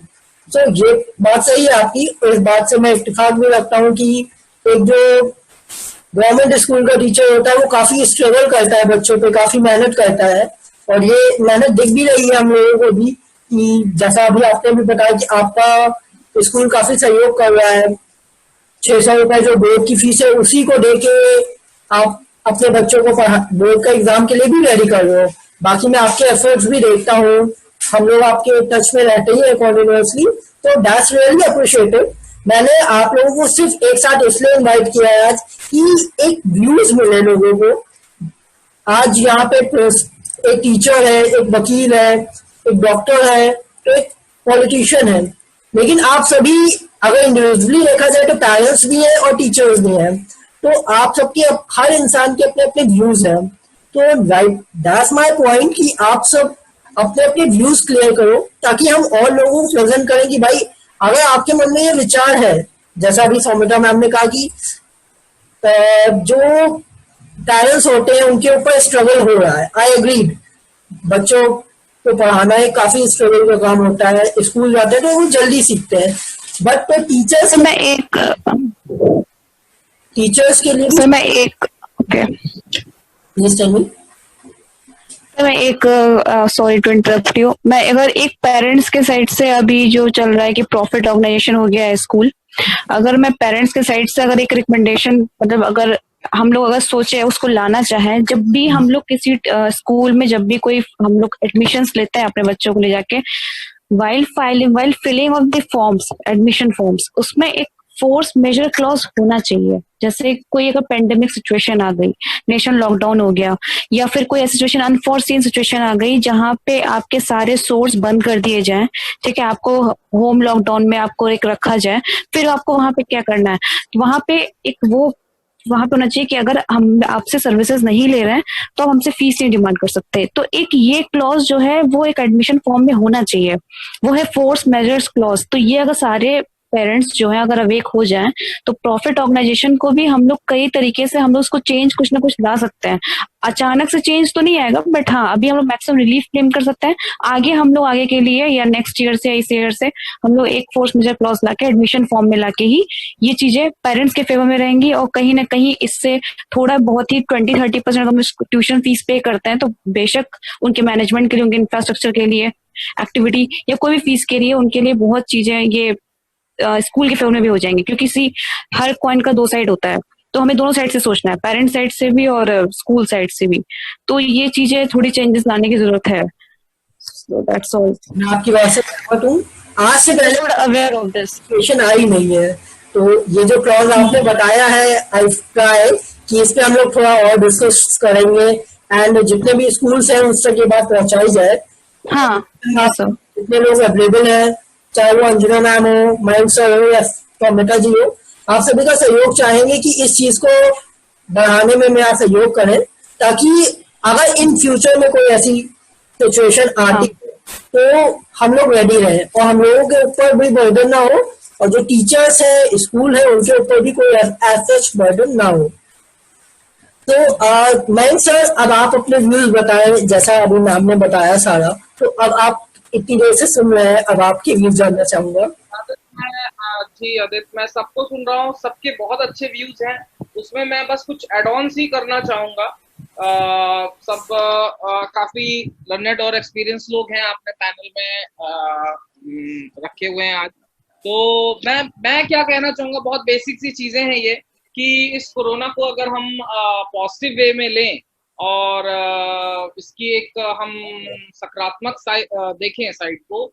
तो ये बात सही है आपकी, और इस बात से मैं इत्तेफाक भी रखता हूँ कि एक जो गवर्नमेंट स्कूल का टीचर होता है वो काफी स्ट्रगल करता है बच्चों पे, काफी मेहनत करता है। और ये मेहनत दिख भी रही है हम लोगों को भी, कि जैसा अभी आपने भी बताया कि आपका स्कूल काफी सहयोग कर रहा है। 600 रुपए जो बोर्ड की फीस है उसी को दे के आप अपने बच्चों को बोर्ड का एग्जाम के लिए भी रेडी कर रहे हो। बाकी मैं आपके एफर्ट्स भी देखता हूँ, हम लोग आपके टच में रहते ही है कॉन्टिन्यूसली, तो दैट्स रियली अप्रिशिएटेड। मैंने आप लोगों को सिर्फ एक साथ इसलिए इन्वाइट किया है आज कि एक व्यूज मिले लोगों को। आज यहाँ पे एक टीचर है, एक वकील है, एक डॉक्टर है, एक पॉलिटिशियन है, लेकिन आप सभी अगर इंडिविजुअली देखा जाए तो पेरेंट्स भी हैं और टीचर्स भी हैं, तो आप सबके हर इंसान के अपने अपने व्यूज हैं। तो राइट, दैट्स माय पॉइंट कि आप सब अपने अपने व्यूज क्लियर करो ताकि हम और लोगों को प्रेजेंट करें कि भाई अगर आपके मन में ये विचार है, जैसा अभी सौमित्रा मैम ने कहा कि जो पेरेंट्स होते हैं उनके ऊपर स्ट्रगल हो रहा है, आई एग्री, बच्चों को पढ़ाना एक काफी स्ट्रगल का काम होता है, स्कूल जाते हैं तो वो जल्दी सीखते हैं, बट तो टीचर्स मैं एक टीचर्स के लिए सर मैं एक ओके प्लीज टेल मी। मैं एक सॉरी टू इंटरप्ट यू, मैं अगर एक पेरेंट्स के साइड से अभी जो चल रहा है कि प्रॉफिट ऑर्गेनाइजेशन हो गया है स्कूल, अगर मैं पेरेंट्स के साइड से अगर एक रिकमेंडेशन मतलब अगर हम लोग अगर सोचे उसको लाना चाहें, जब भी हम लोग किसी स्कूल में जब भी कोई हम लोग एडमिशंस लेते हैं अपने बच्चों को ले जाके, while filling of the forms, admission forms, उसमें एक फोर्स मेजर क्लॉज होना चाहिए। जैसे कोई अगर पेंडेमिक सिचुएशन आ गई, नेशन लॉकडाउन हो गया, या फिर कोई ऐसी सिचुएशन अनफोर्सीन सिचुएशन आ गई जहां पे आपके सारे सोर्स बंद कर दिए जाएं, ठीक है, आपको होम लॉकडाउन में आपको एक रखा जाए, फिर आपको वहां पे क्या करना है, तो वहां पे एक वो वहां पे होना चाहिए कि अगर हम आपसे सर्विसेज नहीं ले रहे हैं तो आप हमसे फीस नहीं डिमांड कर सकते। तो एक ये क्लॉज जो है वो एक एडमिशन फॉर्म में होना चाहिए, वो है फोर्स मेजर्स क्लॉज। तो ये अगर सारे पेरेंट्स जो है अगर अवेक हो जाएं तो प्रॉफिट ऑर्गेनाइजेशन को भी हम लोग कई तरीके से हम लोग उसको चेंज कुछ ना कुछ ला सकते हैं। अचानक से चेंज तो नहीं आएगा, बट हाँ अभी हम लोग मैक्सिमम रिलीफ क्लेम कर सकते हैं। आगे हम लोग आगे के लिए या नेक्स्ट ईयर से या इस ईयर से हम लोग एक फोर्स मेजर क्लॉज लाके एडमिशन फॉर्म में लाके ही ये चीजें पेरेंट्स के फेवर में रहेंगी, और कहीं ना कहीं इससे थोड़ा बहुत ही 20-30% हम ट्यूशन फीस पे करते हैं, तो बेशक उनके मैनेजमेंट के लिए, उनके इंफ्रास्ट्रक्चर के लिए, एक्टिविटी या कोई भी फीस के लिए उनके लिए बहुत चीजें ये स्कूल के फेवर में भी हो जाएंगे, क्योंकि हर कॉइन का दो साइड होता है, तो हमें दोनों साइड से सोचना है, पेरेंट साइड से भी और स्कूल साइड से भी। तो ये चीजें थोड़ी चेंजेस लाने की जरूरत है। So that's all. मैं आपकी बात से सहमत हूँ। आज से पहले अवेयर ऑफ दिस सिचुएशन आई नहीं है, तो ये जो क्लॉज आपने बताया है, आई ट्राई कि इस पे हम लोग थोड़ा और डिस्कस करेंगे एंड जितने भी स्कूल्स हैं उस तक ये बात पहुंचाई जाए। हाँ सर, जितने लोग अवेलेबल हैं, चाहे वो अंजना मैम हो, मयंक सर हो या सौमित्रा जी हो, आप सभी का सहयोग चाहेंगे कि इस चीज को बढ़ाने में आप सहयोग करें, ताकि अगर इन फ्यूचर में कोई ऐसी सिचुएशन आती है तो हम लोग रेडी रहें और हम लोगों के ऊपर भी बर्डन ना हो, और जो टीचर्स है, स्कूल है, उनके ऊपर भी कोई एज सच बर्डन ना हो। तो मयंक सर, अब आप अपने व्यूज बताएं, जैसा अभी मैम ने बताया सारा, तो अब आप इतनी देर से सुन रहे हैं, अब आपके व्यूज जानना चाहूंगा। जी आदित्य, मैं सबको सुन रहा हूँ, सबके बहुत अच्छे व्यूज हैं, उसमें मैं बस कुछ एड ऑन्स ही करना चाहूंगा। सब काफी लर्नेड और एक्सपीरियंस लोग हैं आपने पैनल में रखे हुए हैं आज। तो मैं क्या कहना चाहूंगा, बहुत बेसिक सी चीजें हैं ये, कि इस कोरोना को अगर हम पॉजिटिव वे में लें और इसकी एक हम सकारात्मक देखें साइड को,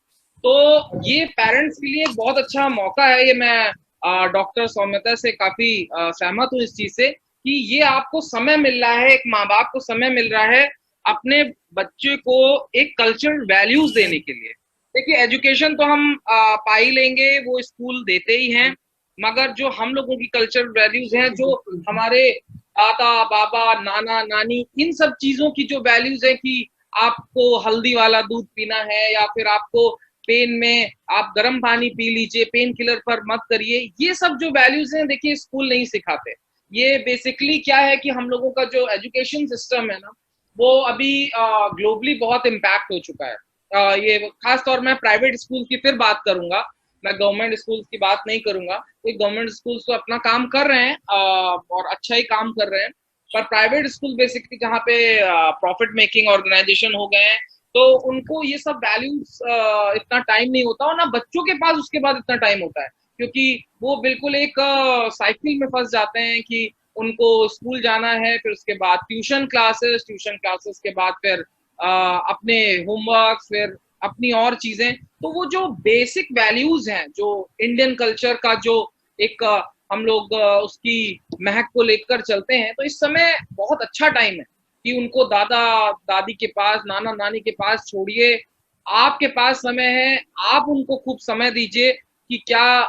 तो ये पेरेंट्स के लिए बहुत अच्छा मौका है। ये मैं डॉक्टर सौमित्रा से काफी सहमत हूँ इस चीज से, कि ये आपको समय मिल रहा है, एक माँ बाप को समय मिल रहा है अपने बच्चे को एक कल्चरल वैल्यूज देने के लिए। देखिए, एजुकेशन तो हम पा ही लेंगे, वो स्कूल देते ही हैं, मगर जो हम लोगों की कल्चरल वैल्यूज हैं, जो हमारे दादा बाबा नाना नानी, इन सब चीजों की जो वैल्यूज है कि आपको हल्दी वाला दूध पीना है, या फिर आपको पेन में आप गर्म पानी पी लीजिए, पेन किलर पर मत करिए, ये सब जो वैल्यूज हैं, देखिए स्कूल नहीं सिखाते। ये बेसिकली क्या है कि हम लोगों का जो एजुकेशन सिस्टम है ना, वो अभी ग्लोबली बहुत इम्पैक्ट हो चुका है। ये खास तौर में प्राइवेट स्कूल की फिर बात करूंगा, मैं गवर्नमेंट स्कूल्स की बात नहीं करूंगा। तो गवर्नमेंट स्कूल्स तो अपना काम कर रहे हैं और अच्छा ही काम कर रहे हैं, पर प्राइवेट स्कूल बेसिकली जहाँ पे प्रॉफिट मेकिंग ऑर्गेनाइजेशन हो गए हैं, तो उनको ये सब वैल्यूज इतना टाइम नहीं होता, और ना बच्चों के पास उसके बाद इतना टाइम होता है, क्योंकि वो बिल्कुल एक साइकिल में फंस जाते हैं कि उनको स्कूल जाना है, फिर उसके बाद ट्यूशन क्लासेस के बाद फिर अपने होमवर्क, फिर अपनी और चीजें। तो वो जो बेसिक वैल्यूज हैं, जो इंडियन कल्चर का जो एक हम लोग उसकी महक को लेकर चलते हैं, तो इस समय बहुत अच्छा टाइम है कि उनको दादा दादी के पास, नाना नानी के पास छोड़िए, आपके पास समय है, आप उनको खूब समय दीजिए कि क्या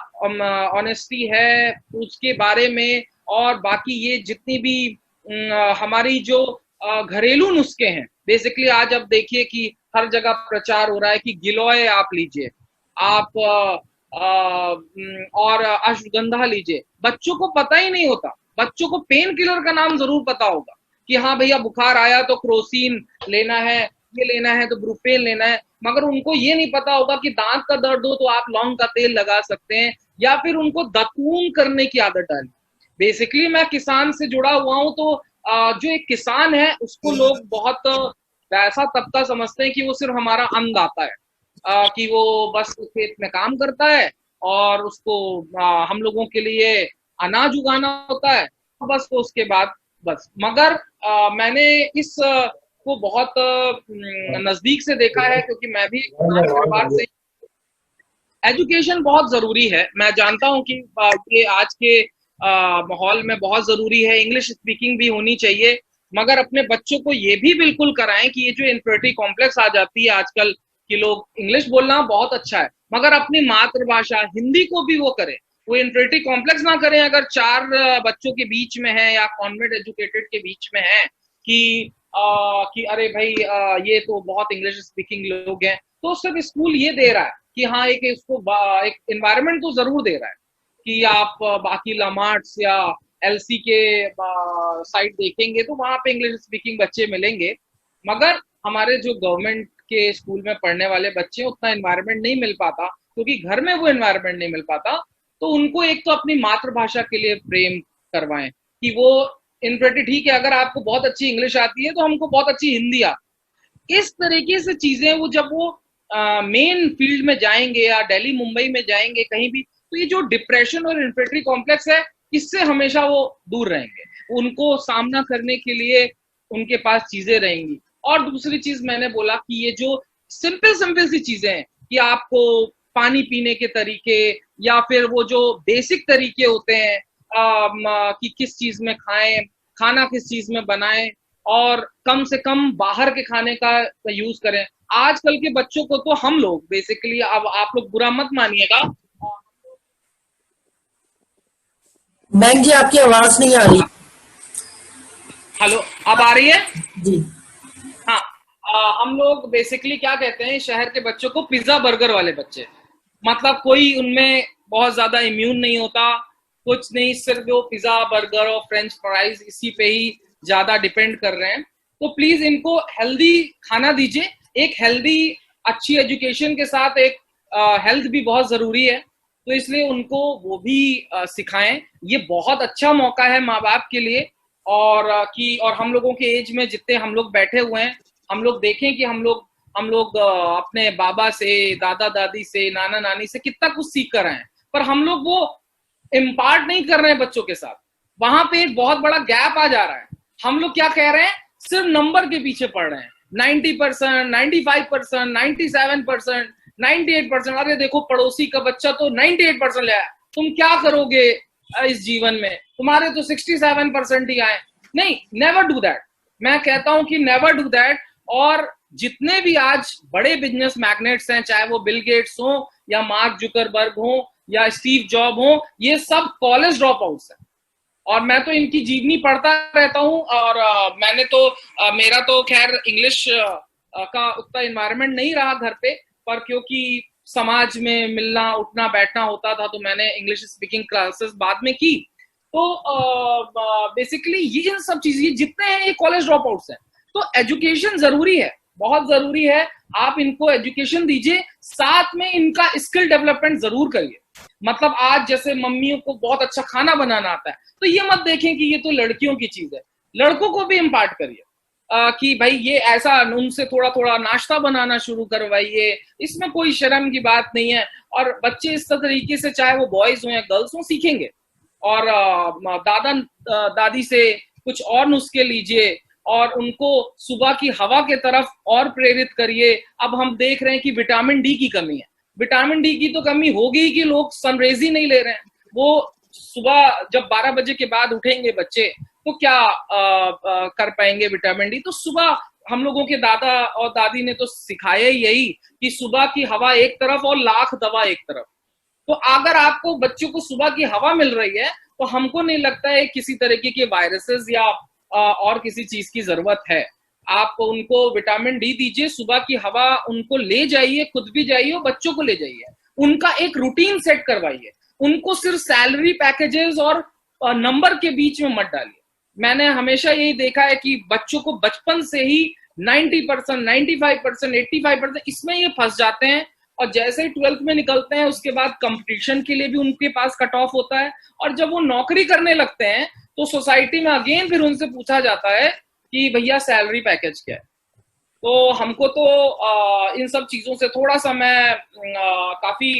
ऑनेस्टी है उसके बारे में, और बाकी ये जितनी भी हमारी जो घरेलू नुस्खे हैं, बेसिकली आज अब देखिए कि हर जगह प्रचार हो रहा है कि गिलोय आप लीजिए, आप और अश्वगंधा लीजिए। बच्चों को पता ही नहीं होता, बच्चों को पेन किलर का नाम जरूर पता होगा कि हाँ भैया बुखार आया तो क्रोसिन लेना है, ये लेना है तो ब्रुफेन लेना है, मगर उनको ये नहीं पता होगा कि दांत का दर्द हो तो आप लौंग का तेल लगा सकते हैं, या फिर उनको दातून करने की आदत डाली। बेसिकली मैं किसान से जुड़ा हुआ हूं, तो जो एक किसान है उसको लोग बहुत वैसा तबका समझते हैं कि वो सिर्फ हमारा अन्नदाता है, कि वो बस खेत में काम करता है और उसको हम लोगों के लिए अनाज उगाना होता है, बस तो उसके बाद बस। मगर मैंने इस को बहुत नजदीक से देखा है, क्योंकि मैं भी परिवार से। एजुकेशन बहुत जरूरी है, मैं जानता हूं कि ये आज के माहौल में बहुत जरूरी है, इंग्लिश स्पीकिंग भी होनी चाहिए, मगर अपने बच्चों को ये भी बिल्कुल कराएं कि ये जो इन्फिनिटी कॉम्प्लेक्स आ जाती है आजकल कि लोग इंग्लिश बोलना बहुत अच्छा है, मगर अपनी मातृभाषा हिंदी को भी वो करें, वो इन्फिनिटी कॉम्प्लेक्स ना करें अगर 4 बच्चों के बीच में है या कॉन्वेंट एजुकेटेड के बीच में है कि अरे भाई ये तो बहुत इंग्लिश स्पीकिंग लोग हैं। तो सिर्फ स्कूल ये दे रहा है कि हाँ एक इसको एक एनवायरनमेंट तो जरूर दे रहा है कि आप बाकी लामार्ट्स या एलसी के साइट देखेंगे तो वहां पे इंग्लिश स्पीकिंग बच्चे मिलेंगे, मगर हमारे जो गवर्नमेंट के स्कूल में पढ़ने वाले बच्चे उतना एनवायरनमेंट नहीं मिल पाता, क्योंकि घर में वो एनवायरनमेंट नहीं मिल पाता। तो उनको एक तो अपनी मातृभाषा के लिए प्रेम करवाएं कि वो इनफैक्ट ठीक है, अगर आपको बहुत अच्छी इंग्लिश आती है तो हमको बहुत अच्छी हिंदी आती है। इस तरीके से चीजें वो जब वो मेन फील्ड में जाएंगे या दिल्ली मुंबई में जाएंगे कहीं भी, तो ये जो डिप्रेशन और इन्फिनिटी कॉम्प्लेक्स है इससे हमेशा वो दूर रहेंगे, उनको सामना करने के लिए उनके पास चीजें रहेंगी। और दूसरी चीज मैंने बोला कि ये जो सिंपल सी चीजें हैं कि आपको पानी पीने के तरीके या फिर वो जो बेसिक तरीके होते हैं कि किस चीज में खाएं, खाना किस चीज में बनाएं, और कम से कम बाहर के खाने का यूज करें। आजकल के बच्चों को तो हम लोग बेसिकली, अब आप लोग बुरा मत मानिएगा, मैम जी आपकी आवाज नहीं आ रही। हेलो, अब आ रही है जी। हाँ, हम लोग बेसिकली क्या कहते हैं, शहर के बच्चों को पिज्जा बर्गर वाले बच्चे, मतलब कोई उनमें बहुत ज्यादा इम्यून नहीं होता, कुछ नहीं, सिर्फ वो पिज्जा बर्गर और फ्रेंच फ्राइज इसी पे ही ज्यादा डिपेंड कर रहे हैं। तो प्लीज इनको हेल्दी खाना दीजिए, एक हेल्दी अच्छी एजुकेशन के साथ एक हेल्थ भी बहुत जरूरी है, तो इसलिए उनको वो भी सिखाएं। ये बहुत अच्छा मौका है माँ बाप के लिए, और और हम लोगों के एज में जितने हम लोग बैठे हुए हैं, हम लोग देखें कि हम लोग अपने बाबा से, दादा दादी से, नाना नानी से कितना कुछ सीख कर आए हैं, पर हम लोग वो इम्पार्ट नहीं कर रहे हैं बच्चों के साथ। वहां पे एक बहुत बड़ा गैप आ जा रहा है। हम लोग क्या कह रहे हैं, सिर्फ नंबर के पीछे पढ़ रहे हैं, 90%, 95%, 97%, 98%। अरे देखो पड़ोसी का बच्चा तो 98% ले आया, तुम क्या करोगे इस जीवन में, तुम्हारे तो 67% ही आए। नहीं, नेवर डू दैट। मैं कहता हूं कि नेवर डू दैट। और जितने भी आज बड़े बिजनेस मैग्नेट्स हैं, चाहे वो बिल गेट्स हो या मार्क जुकरबर्ग हो या स्टीव जॉब हो, ये सब कॉलेज ड्रॉप आउट्स हैं। और मैं तो इनकी जीवनी पढ़ता रहता हूं, और मैंने तो मेरा तो खैर इंग्लिश का उतना एनवायरनमेंट नहीं रहा घर पे, पर क्योंकि समाज में मिलना उठना बैठना होता था तो मैंने इंग्लिश स्पीकिंग क्लासेस बाद में की। तो बेसिकली ये इन सब चीजें जितने हैं ये कॉलेज ड्रॉप आउट्स हैं। तो एजुकेशन जरूरी है, बहुत जरूरी है। आप इनको एजुकेशन दीजिए, साथ में इनका स्किल डेवलपमेंट जरूर करिए। मतलब आज जैसे मम्मियों को बहुत अच्छा खाना बनाना आता है, तो ये मत देखें कि ये तो लड़कियों की चीज है, लड़कों को भी इम्पार्ट करिए कि भाई ये ऐसा, उनसे थोड़ा थोड़ा नाश्ता बनाना शुरू करवाइए, इसमें कोई शर्म की बात नहीं है। और बच्चे इस तरीके से, चाहे वो बॉयज हो या गर्ल्स हो, सीखेंगे। और दादा दादी से कुछ और नुस्खे लीजिए और उनको सुबह की हवा के तरफ और प्रेरित करिए। अब हम देख रहे हैं कि विटामिन डी की कमी है। विटामिन डी की तो कमी होगी ही कि लोग सनरेज ही नहीं ले रहे हैं। वो सुबह जब 12 बजे के बाद उठेंगे बच्चे तो क्या कर पाएंगे विटामिन डी। तो सुबह हम लोगों के दादा और दादी ने तो सिखाया ही यही कि सुबह की हवा एक तरफ और लाख दवा एक तरफ। तो अगर आपको बच्चों को सुबह की हवा मिल रही है तो हमको नहीं लगता है किसी तरीके के वायरसेस या और किसी चीज की जरूरत है। आप उनको विटामिन डी दीजिए, सुबह की हवा उनको ले जाइए, खुद भी जाइए और बच्चों को ले जाइए। उनका एक रूटीन सेट करवाइए। उनको सिर्फ सैलरी पैकेजेस और नंबर के बीच में मत डालिए। मैंने हमेशा यही देखा है कि बच्चों को बचपन से ही 90%, 95%, 85% इसमें ये फंस जाते हैं और जैसे ही 12th में निकलते हैं उसके बाद कंपटीशन के लिए भी उनके पास कट ऑफ होता है और जब वो नौकरी करने लगते हैं तो सोसाइटी में अगेन फिर उनसे पूछा जाता है कि भैया सैलरी पैकेज क्या है। तो हमको तो इन सब चीजों से थोड़ा सा मैं काफी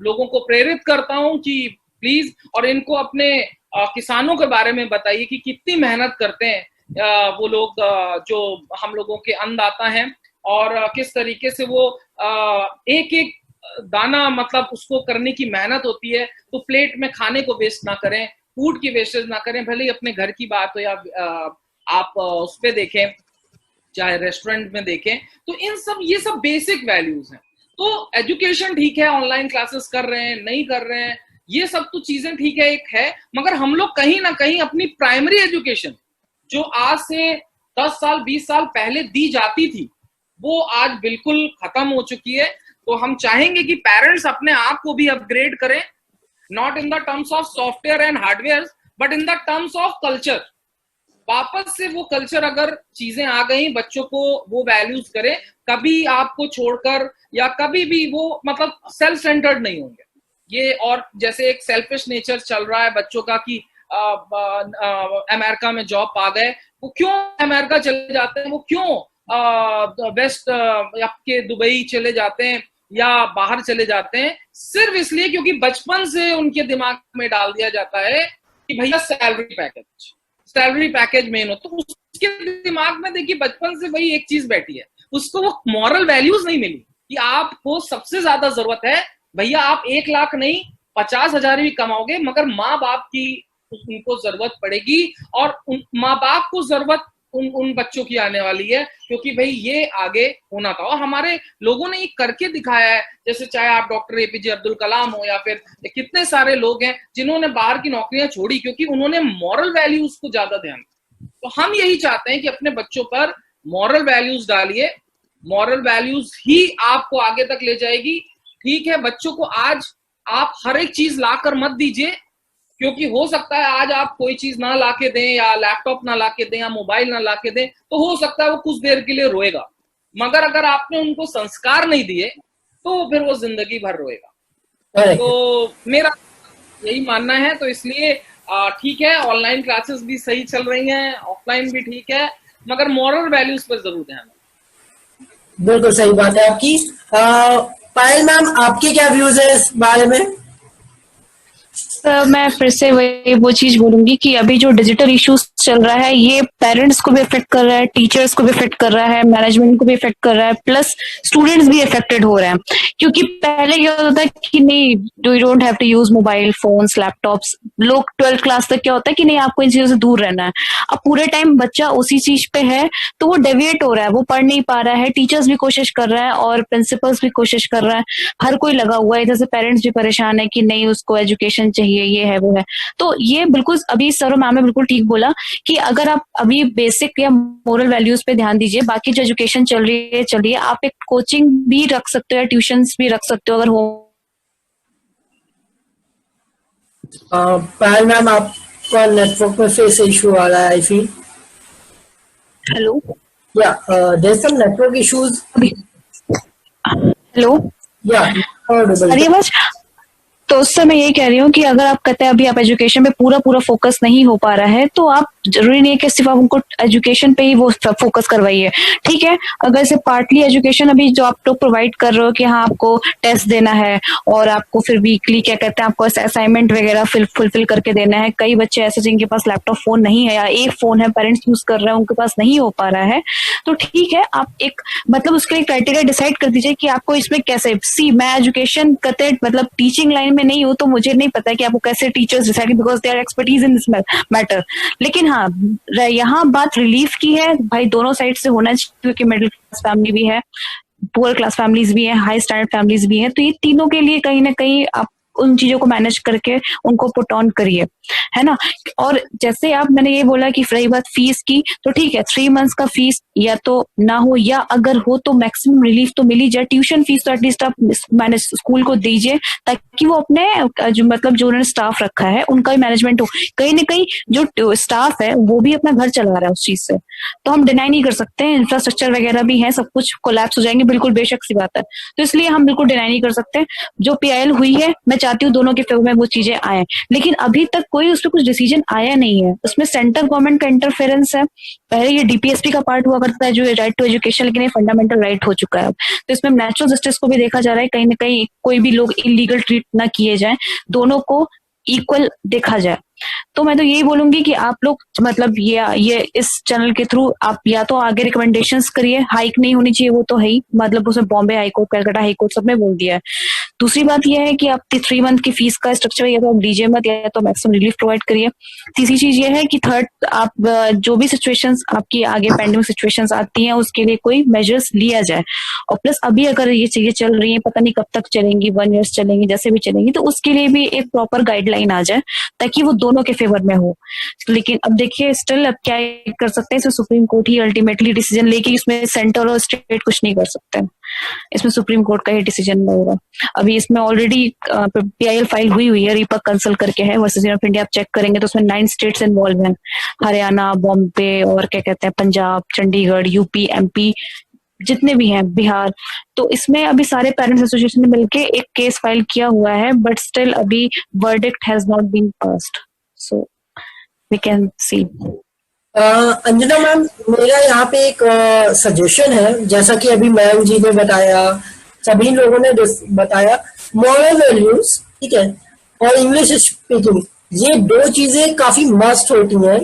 लोगों को प्रेरित करता हूं कि प्लीज, और इनको अपने किसानों के बारे में बताइए कि कितनी मेहनत करते हैं वो लोग जो हम लोगों के अन्नदाता हैं और किस तरीके से वो एक एक दाना मतलब उसको करने की मेहनत होती है। तो प्लेट में खाने को वेस्ट ना करें, फूड की वेस्टेज ना करें, भले ही अपने घर की बात हो या आप उस पे देखें, चाहे रेस्टोरेंट में देखें। तो ये सब बेसिक वैल्यूज हैं। तो एजुकेशन ठीक है, ऑनलाइन क्लासेस कर रहे हैं, नहीं कर रहे हैं, ये सब तो चीजें ठीक है, एक है, मगर हम लोग कहीं ना कहीं अपनी प्राइमरी एजुकेशन जो आज से 10 साल 20 साल पहले दी जाती थी वो आज बिल्कुल खत्म हो चुकी है। तो हम चाहेंगे कि पेरेंट्स अपने आप को भी अपग्रेड करें, not in the terms of software and hardware but in the terms of culture. वापस से वो कल्चर अगर चीजें आ गई, बच्चों को वो वैल्यूज करें, कभी आपको छोड़कर या कभी भी वो मतलब सेल्फ सेंटर्ड नहीं होंगे ये। और जैसे एक सेल्फिश नेचर चल रहा है बच्चों का कि अमेरिका में जॉब पा गए, वो क्यों अमेरिका चले जाते हैं, वो क्यों वेस्ट आपके दुबई चले जाते हैं या बाहर चले जाते हैं, सिर्फ इसलिए क्योंकि बचपन से उनके दिमाग में डाल दिया जाता है कि भैया सैलरी पैकेज मेन हो। तो उसके दिमाग में देखिए बचपन से वही एक चीज बैठी है, उसको वो मॉरल वैल्यूज नहीं मिली कि आपको सबसे ज्यादा जरूरत है भैया आप 1 लाख नहीं 50,000 भी कमाओगे मगर माँ बाप की उनको जरूरत पड़ेगी और माँ बाप को जरूरत उन बच्चों की आने वाली है, क्योंकि भाई ये आगे होना था। और हमारे लोगों ने ये करके दिखाया है, जैसे चाहे आप डॉक्टर एपीजे अब्दुल कलाम हो या फिर कितने सारे लोग हैं जिन्होंने बाहर की नौकरियां छोड़ी क्योंकि उन्होंने मॉरल वैल्यूज को ज्यादा ध्यान दिया। तो हम यही चाहते हैं कि अपने बच्चों पर मॉरल वैल्यूज डालिए, मॉरल वैल्यूज ही आपको आगे तक ले जाएगी। ठीक है, बच्चों को आज आप हर एक चीज लाकर मत दीजिए, क्योंकि हो सकता है आज आप कोई चीज ना लाके दें या लैपटॉप ना लाके दें या मोबाइल ना लाके दें, तो हो सकता है वो कुछ देर के लिए रोएगा, मगर अगर आपने उनको संस्कार नहीं दिए तो फिर वो जिंदगी भर रोएगा। तो मेरा यही मानना है। तो इसलिए ठीक है, ऑनलाइन क्लासेस भी सही चल रही हैं, ऑफलाइन भी ठीक है, मगर मॉरल वैल्यूज पर जरूर ध्यान दें। बिल्कुल सही बात है आपकी। पायल मैम, आपके क्या व्यूज है इस बारे में? मैं फिर से वो चीज बोलूंगी कि अभी जो डिजिटल इश्यूज चल रहा है ये पेरेंट्स को भी इफेक्ट कर रहा है, टीचर्स को भी इफेक्ट कर रहा है, मैनेजमेंट को भी इफेक्ट कर रहा है, प्लस स्टूडेंट्स भी इफेक्टेड हो रहे हैं। क्योंकि पहले क्या होता है कि नहीं, you don't have to use mobile phones laptops, लोग 12th क्लास तक क्या होता है कि नहीं आपको इन चीजों से दूर रहना है। अब पूरे टाइम बच्चा उसी चीज पे है तो वो डेविएट हो रहा है, वो पढ़ नहीं पा रहा है। टीचर्स भी कोशिश कर रहा है और प्रिंसिपल्स भी कोशिश कर रहा है, हर कोई लगा हुआ है। इधर से पेरेंट्स भी परेशान है कि नहीं उसको एजुकेशन चाहिए, ये है वो है। तो ये बिल्कुल अभी सर मैम ने बिल्कुल ठीक बोला कि अगर आप अभी बेसिक या मोरल वैल्यूज पे ध्यान दीजिए, बाकी जो एजुकेशन चल रही है चलिए, आप एक कोचिंग भी रख सकते हो या ट्यूशंस भी रख सकते हो अगर हो। पायल मैम, आपका नेटवर्क में फिर से इशू आ रहा है I feel. Hello, yeah there some network issues. Hello, yeah अरे बस। तो उससे मैं यही कह रही हूँ कि अगर आप कहते हैं अभी आप एजुकेशन पे पूरा फोकस नहीं हो पा रहा है, तो आप जरूरी नहीं है कि सिर्फ आप उनको एजुकेशन पे ही वो फोकस करवाइए। ठीक है, अगर से पार्टली एजुकेशन अभी जो आप लोग प्रोवाइड कर रहे हो कि हाँ आपको टेस्ट देना है और आपको फिर वीकली क्या कहते हैं आपको असाइनमेंट वगैरह फुलफिल करके देना है। कई बच्चे ऐसे जिनके पास लैपटॉप फोन नहीं है या एक फोन है पेरेंट्स यूज कर रहे हैं, उनके पास नहीं हो पा रहा है, तो ठीक है आप एक मतलब उसके लिए क्राइटेरिया डिसाइड कर दीजिए कि आपको इसमें कैसे। सी मैं एजुकेशन करते मतलब टीचिंग लाइन में नहीं हूँ, तो मुझे नहीं पता है कि आपको कैसे teachers decide, because they are expertise in this matter. लेकिन हाँ, यहाँ बात रिलीफ की है भाई, दोनों साइड से होना चाहिए, क्योंकि मिडिल क्लास फैमिली भी है, पुअर क्लास फैमिलीज भी है, हाई स्टैंडर्ड फैमिलीज भी है, तो ये तीनों के लिए कहीं ना कहीं आप उन चीजों को मैनेज करके उनको पुट ऑन करिए, है ना। और जैसे आप मैंने ये बोला कि रही बात फीस की, तो ठीक है 3 मंथ्स का फीस या तो ना हो, या अगर हो तो मैक्सिमम रिलीफ तो मिल ही जाए। ट्यूशन फीस तो एटलीस्ट आप मैनेज स्कूल को दीजिए, ताकि वो अपने जो मतलब जो उन्होंने स्टाफ रखा है उनका भी मैनेजमेंट हो। कहीं ना कहीं जो स्टाफ है वो भी अपना घर चला रहा है उस चीज से, तो हम डिनाई नहीं कर सकते। इंफ्रास्ट्रक्चर वगैरह भी है, सब कुछ कोलैप्स हो जाएंगे, बिल्कुल बेशक सी बात है, तो इसलिए हम बिल्कुल डिनाई नहीं कर सकते। जो पीआईएल हुई है, मैं चाहती हूँ दोनों के फेवर में वो चीजें आए, लेकिन अभी तक कोई उस पर कुछ डिसीजन आया नहीं है। उसमें सेंट्रल गवर्नमेंट का इंटरफेरेंस है। पहले ये डीपीएसपी का पार्ट हुआ करता है जो राइट टू एजुकेशन, लेकिन ये फंडामेंटल राइट हो चुका है अब। तो इसमें नेचुरल जस्टिस को भी देखा जा रहा है, कहीं ना कहीं कोई भी लोग इलीगल ट्रीट ना किए जाए, दोनों को इक्वल देखा जाए। तो मैं तो यही बोलूंगी कि आप लोग मतलब ये इस चैनल के थ्रू आप या तो आगे रिकमेंडेशंस करिए। हाइक नहीं होनी चाहिए, वो तो है ही, मतलब उसमें बॉम्बे हाईकोर्ट, कलकत्ता हाईकोर्ट सब में बोल दिया है। दूसरी बात यह है कि आप 3 मंथ की फीस का स्ट्रक्चर या तो आप दीजिए मत, या तो मैक्सिमम रिलीफ प्रोवाइड करिए। तीसरी चीज ये है कि थर्ड, आप जो भी सिचुएशंस आपकी आगे पेंडेमिक सिचुएशंस आती हैं उसके लिए कोई मेजर्स लिया जाए। और प्लस अभी अगर ये चीजें चल रही हैं, पता नहीं कब तक चलेंगी, 1 ईयर चलेंगी, जैसे भी चलेंगी, तो उसके लिए भी एक प्रॉपर गाइडलाइन आ जाए ताकि वो दोनों के फेवर में हो। लेकिन अब देखिए स्टिल अब क्या कर सकते हैं, इसमें सुप्रीम कोर्ट ही अल्टीमेटली डिसीजन लेके, इसमें सेंटर और स्टेट कुछ नहीं कर सकते, इसमें सुप्रीम कोर्ट का ही डिसीजन होगा। अभी इसमें ऑलरेडी पीआईएल फाइल हुई है, रीपक कंसल्ट करके है वर्सेस ऑफ इंडिया। आप चेक करेंगे तो उसमें 9 स्टेट्स इन्वॉल्व हैं, हरियाणा, बॉम्बे और क्या कहते हैं पंजाब, चंडीगढ़, यूपी, एमपी, जितने भी हैं, बिहार। तो इसमें अभी सारे पेरेंट्स एसोसिएशन ने मिलके एक केस फाइल किया हुआ है, बट स्टिल अभी verdict has not been passed, so we can see. Anjana ma'am, मेरा यहाँ पे एक सजेशन है, जैसा कि अभी मैम जी ने बताया, सभी लोगों ने बताया, मॉरल वैल्यूज, ठीक है, और इंग्लिश स्पीकिंग, ये 2 चीजें काफी मस्ट होती हैं।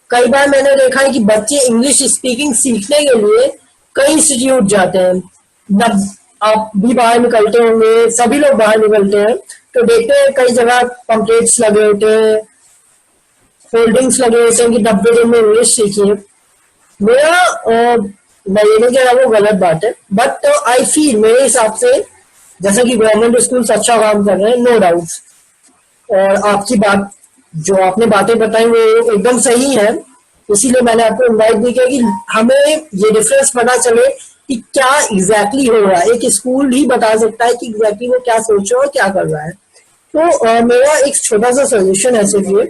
कई बार मैंने देखा है कि बच्चे इंग्लिश स्पीकिंग सीखने के लिए कई इंस्टीट्यूट जाते हैं। आप भी बाहर निकलते होंगे, सभी लोग बाहर निकलते हैं, तो देखते हैं कई जगह पंपलेट्स लगे होते हैं, होल्डिंग्स लगे होते हैं कि 90 दिन में इंग्लिश सीखिए। मैं ये नहीं कह रहा वो गलत बात है, बट आई फील, मेरे हिसाब से, जैसा कि गवर्नमेंट स्कूल्स अच्छा काम कर रहे हैं, नो डाउट्स, और आपकी बात जो आपने बातें बताई वो एकदम सही है। इसीलिए मैंने आपको इनवाइट भी किया कि हमें ये डिफरेंस पता चले कि क्या एग्जैक्टली हो रहा है। एक स्कूल ही बता सकता है कि एग्जैक्टली वो क्या सोच रहा है और क्या कर रहा है। तो मेरा एक छोटा सा सजेशन है सिर्फ ये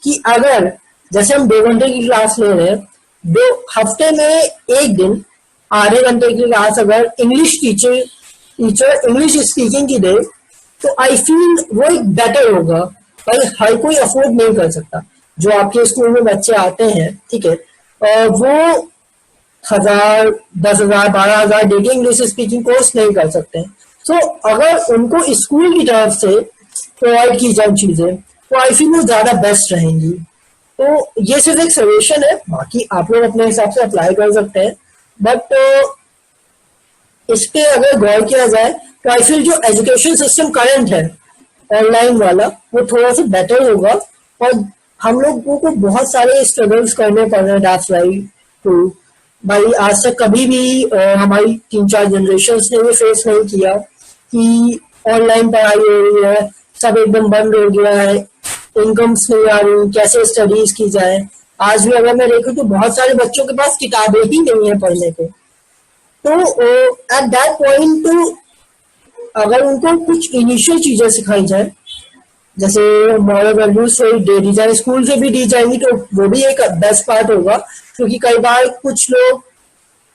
कि अगर जैसे हम 2 घंटे की क्लास ले रहे हैं, 2 हफ्ते में 1 दिन आधे घंटे की क्लास अगर इंग्लिश टीचर इंग्लिश स्पीकिंग की दे, तो आई फील वो एक बेटर होगा। भाई हर कोई अफोर्ड नहीं कर सकता। जो आपके स्कूल में बच्चे आते हैं, ठीक है, वो 1000, 10,000, 12,000 देके इंग्लिश स्पीकिंग कोर्स नहीं कर सकते। तो अगर उनको स्कूल की तरफ से प्रोवाइड की जाए चीजें, तो आई फील वो ज्यादा बेस्ट रहेंगी। तो ये सिर्फ एक सजेशन है, बाकी आप लोग अपने हिसाब से अप्लाई कर सकते हैं, बट इस पे अगर गौर किया जाए तो आई फील जो एजुकेशन सिस्टम करंट है ऑनलाइन वाला, वो थोड़ा सा बेटर होगा। और हम लोगों को बहुत सारे स्ट्रगल्स करने पड़ रहे हैं, दैट्स राइट टू भाई। आज तक कभी भी हमारी 3-4 जनरेशन ने ये फेस नहीं किया कि ऑनलाइन पढ़ाई हो रही है, सब एकदम बंद हो गया है, इनकम्स नहीं आ रही, कैसे स्टडीज की जाए। आज भी अगर मैं देखूं तो बहुत सारे बच्चों के पास किताबें ही नहीं है पढ़ने को। तो एट दैट पॉइंट अगर उनको कुछ इनिशियल चीजें सिखाई जाए, जैसे मॉरल वैल्यूज दे दी जाए, स्कूल से भी दी जाएंगी, तो वो भी एक बेस्ट पार्ट होगा। क्योंकि कई बार कुछ लोग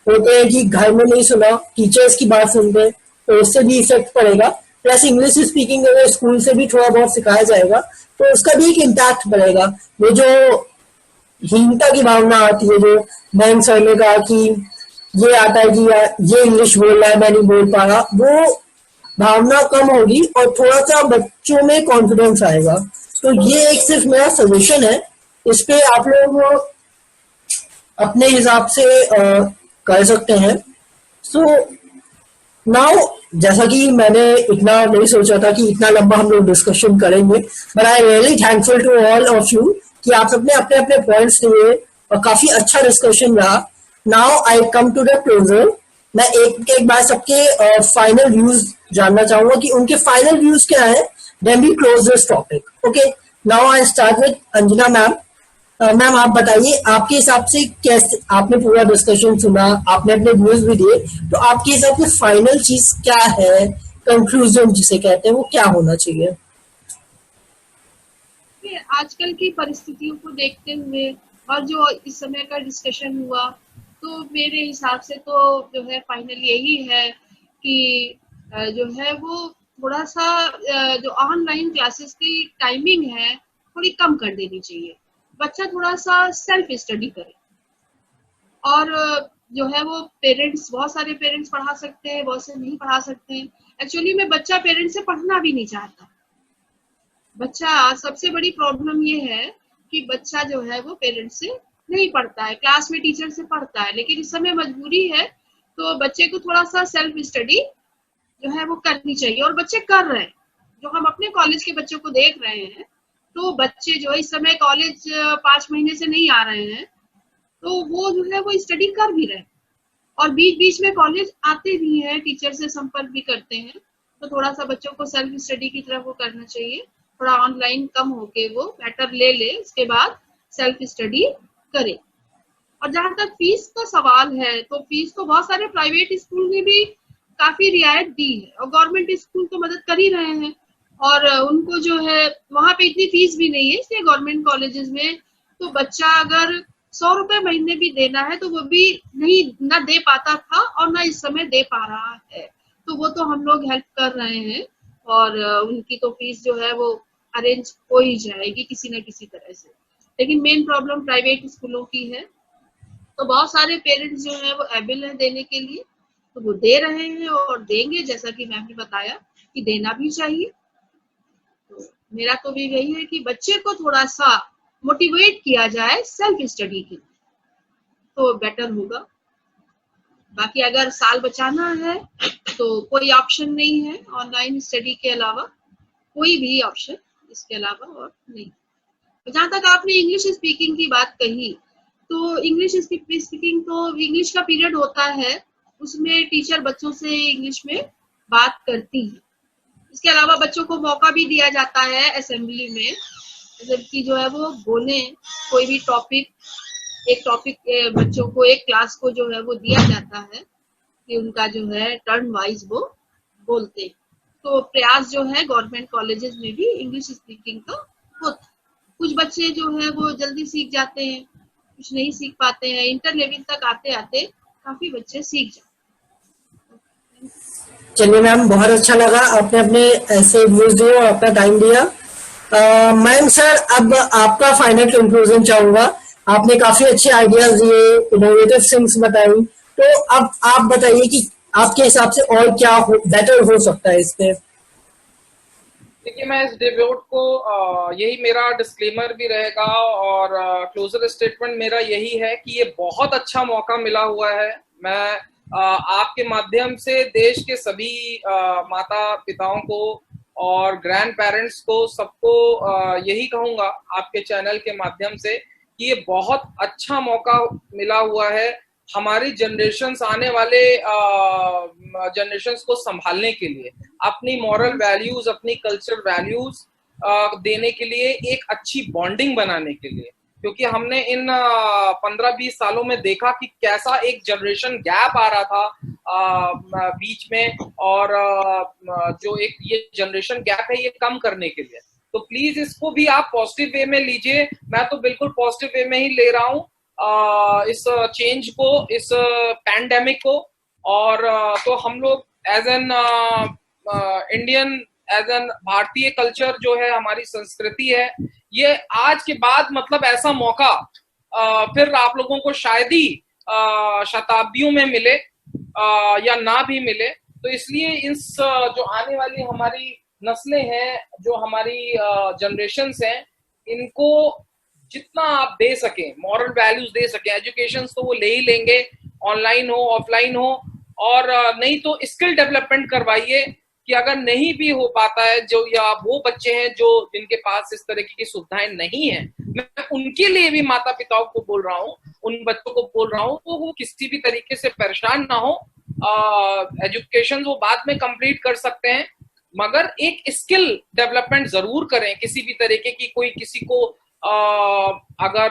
होते हैं कि घर में नहीं सुना, टीचर्स की बात सुनते हैं, तो उससे भी इफेक्ट पड़ेगा। प्लस इंग्लिश स्पीकिंग अगर स्कूल से भी थोड़ा बहुत सिखाया जाएगा तो उसका भी एक इम्पैक्ट पड़ेगा। वो जो हीनता की भावना आती है, जो मैम सर ने कहा कि ये आता है कि ये इंग्लिश बोल रहा है मैं नहीं बोल पा रहा, वो भावना कम होगी और थोड़ा सा बच्चों में कॉन्फिडेंस आएगा। तो ये एक सिर्फ मेरा सजेशन है, इस पे आप लोग अपने हिसाब से कर सकते हैं। सो नाउ जैसा कि मैंने इतना नहीं सोचा था कि इतना लंबा हम लोग डिस्कशन करेंगे, but I really thankful to all of you कि आप सबने अपने अपने पॉइंट्स दिए और काफी अच्छा डिस्कशन रहा। Now I come to the closure. मैं एक एक बार सबके फाइनल व्यूज जानना चाहूंगा कि उनके फाइनल व्यूज क्या है, then we close this topic. Okay, now I start with Anjana ma'am. Ma'am आप बताइए आपके हिसाब से कैसे, आपने पूरा डिस्कशन सुना, आपने अपने व्यूज भी दिए, तो आपके हिसाब से फाइनल चीज क्या है, कंक्लूजन जिसे कहते हैं, वो क्या होना चाहिए? आजकल की परिस्थितियों को देखते हुए और जो इस समय का डिस्कशन हुआ, तो मेरे हिसाब से तो जो है फाइनल यही है कि जो है वो थोड़ा सा जो ऑनलाइन क्लासेस की टाइमिंग है थोड़ी कम कर देनी चाहिए। बच्चा थोड़ा सा सेल्फ स्टडी करे और जो है वो पेरेंट्स, बहुत सारे पेरेंट्स पढ़ा सकते हैं, बहुत से नहीं पढ़ा सकते हैं। एक्चुअली में बच्चा पेरेंट्स से पढ़ना भी नहीं चाहता। बच्चा, सबसे बड़ी प्रॉब्लम ये है कि बच्चा जो है वो पेरेंट्स से नहीं पढ़ता है, क्लास में टीचर से पढ़ता है, लेकिन इस समय मजबूरी है तो बच्चे को थोड़ा सा सेल्फ स्टडी जो है वो करनी चाहिए और बच्चे कर रहे हैं। जो हम अपने कॉलेज के बच्चों को देख रहे हैं, तो बच्चे जो इस समय कॉलेज 5 महीने से नहीं आ रहे हैं, तो वो जो है वो स्टडी कर भी रहे हैं और बीच बीच में कॉलेज आते भी हैं, टीचर से संपर्क भी करते हैं। तो थोड़ा सा बच्चों को सेल्फ स्टडी की तरफ वो करना चाहिए, थोड़ा ऑनलाइन कम होके वो बैटर ले उसके बाद सेल्फ स्टडी करे। और जहां तक फीस का सवाल है, तो फीस तो बहुत सारे प्राइवेट स्कूल ने भी काफी रियायत दी है और गवर्नमेंट स्कूल तो मदद कर ही रहे हैं और उनको जो है वहां पे इतनी फीस भी नहीं है। इसलिए गवर्नमेंट कॉलेजेस में तो बच्चा अगर 100 रुपए महीने भी देना है तो वो भी नहीं ना दे पाता था और ना इस समय दे पा रहा है। तो वो तो हम लोग हेल्प कर रहे हैं और उनकी तो फीस जो है वो अरेंज हो ही जाएगी किसी न किसी तरह से। लेकिन मेन प्रॉब्लम प्राइवेट स्कूलों की है, तो बहुत सारे पेरेंट्स जो है वो एबल है देने के लिए, तो वो दे रहे हैं और देंगे, जैसा कि मैम ने बताया कि देना भी चाहिए। तो मेरा तो भी यही है कि बच्चे को थोड़ा सा मोटिवेट किया जाए सेल्फ स्टडी के लिए, तो बेटर होगा। बाकी अगर साल बचाना है तो कोई ऑप्शन नहीं है ऑनलाइन स्टडी के अलावा, कोई भी ऑप्शन इसके अलावा और नहीं। जहां तक आपने इंग्लिश स्पीकिंग की बात कही, तो इंग्लिश स्पीकिंग तो इंग्लिश का पीरियड होता है, उसमें टीचर बच्चों से इंग्लिश में बात करती है। इसके अलावा बच्चों को मौका भी दिया जाता है असेंबली में, जबकि जो है वो बोले कोई भी टॉपिक, एक टॉपिक बच्चों को, एक क्लास को जो है वो दिया जाता है कि उनका जो है टर्न वाइज वो बोलते। तो प्रयास जो है गवर्नमेंट कॉलेजेस में भी इंग्लिश स्पीकिंग का होता है। कुछ बच्चे जो है वो जल्दी सीख जाते हैं, कुछ नहीं सीख पाते हैं, इंटर लेवल तक आते आते काफी बच्चे सीख जाते हैं। चलिए मैम, बहुत अच्छा लगा आपने अपने ऐसे व्यूज दिए और अपना टाइम दिया। मैम सर, अब आपका फाइनल कंक्लूजन चाहूंगा। आपने काफी अच्छे आइडियाज दिए, इनोवेटिव थिंग्स बताई, तो अब आप बताइए कि आपके हिसाब से और क्या बेटर हो सकता है इस पे। देखिए, मैं इस डिबेट को यही मेरा डिस्क्लेमर भी रहेगा और क्लोजर स्टेटमेंट मेरा यही है कि ये बहुत अच्छा मौका मिला हुआ है। मैं आपके माध्यम से देश के सभी माता पिताओं को और ग्रैंड पेरेंट्स को, सबको यही कहूंगा आपके चैनल के माध्यम से कि ये बहुत अच्छा मौका मिला हुआ है हमारी जनरेशन्स, आने वाले जनरेशन्स को संभालने के लिए, अपनी मॉरल वैल्यूज, अपनी कल्चरल वैल्यूज देने के लिए, एक अच्छी बॉन्डिंग बनाने के लिए। क्योंकि हमने इन 15-20 सालों में देखा कि कैसा एक जनरेशन गैप आ रहा था बीच में, और जो एक ये जनरेशन गैप है ये कम करने के लिए, तो प्लीज इसको भी आप पॉजिटिव वे में लीजिए। मैं तो बिल्कुल पॉजिटिव वे में ही ले रहा हूँ इस चेंज को, इस पैंडेमिक को। और तो हम लोग as an Indian as an भारतीय कल्चर जो है, हमारी संस्कृति है, ये आज के बाद मतलब ऐसा मौका फिर आप लोगों को शायद ही शताब्दियों में मिले या ना भी मिले। तो इसलिए इस जो आने वाली हमारी नस्लें हैं, जो हमारी जनरेशंस हैं, इनको जितना आप दे सकें, मॉरल वैल्यूज दे सकें, एजुकेशन तो वो ले ही लेंगे, ऑनलाइन हो ऑफलाइन हो, और नहीं तो स्किल डेवलपमेंट करवाइए कि अगर नहीं भी हो पाता है, जो या वो बच्चे हैं जो जिनके पास इस तरह की सुविधाएं नहीं है, मैं उनके लिए भी माता पिताओं को बोल रहा हूँ, उन बच्चों को बोल रहा हूँ, तो वो किसी भी तरीके से परेशान ना हो। एजुकेशन वो बाद में कंप्लीट कर सकते हैं, मगर एक स्किल डेवलपमेंट जरूर करें। किसी भी तरीके की कोई किसी को अगर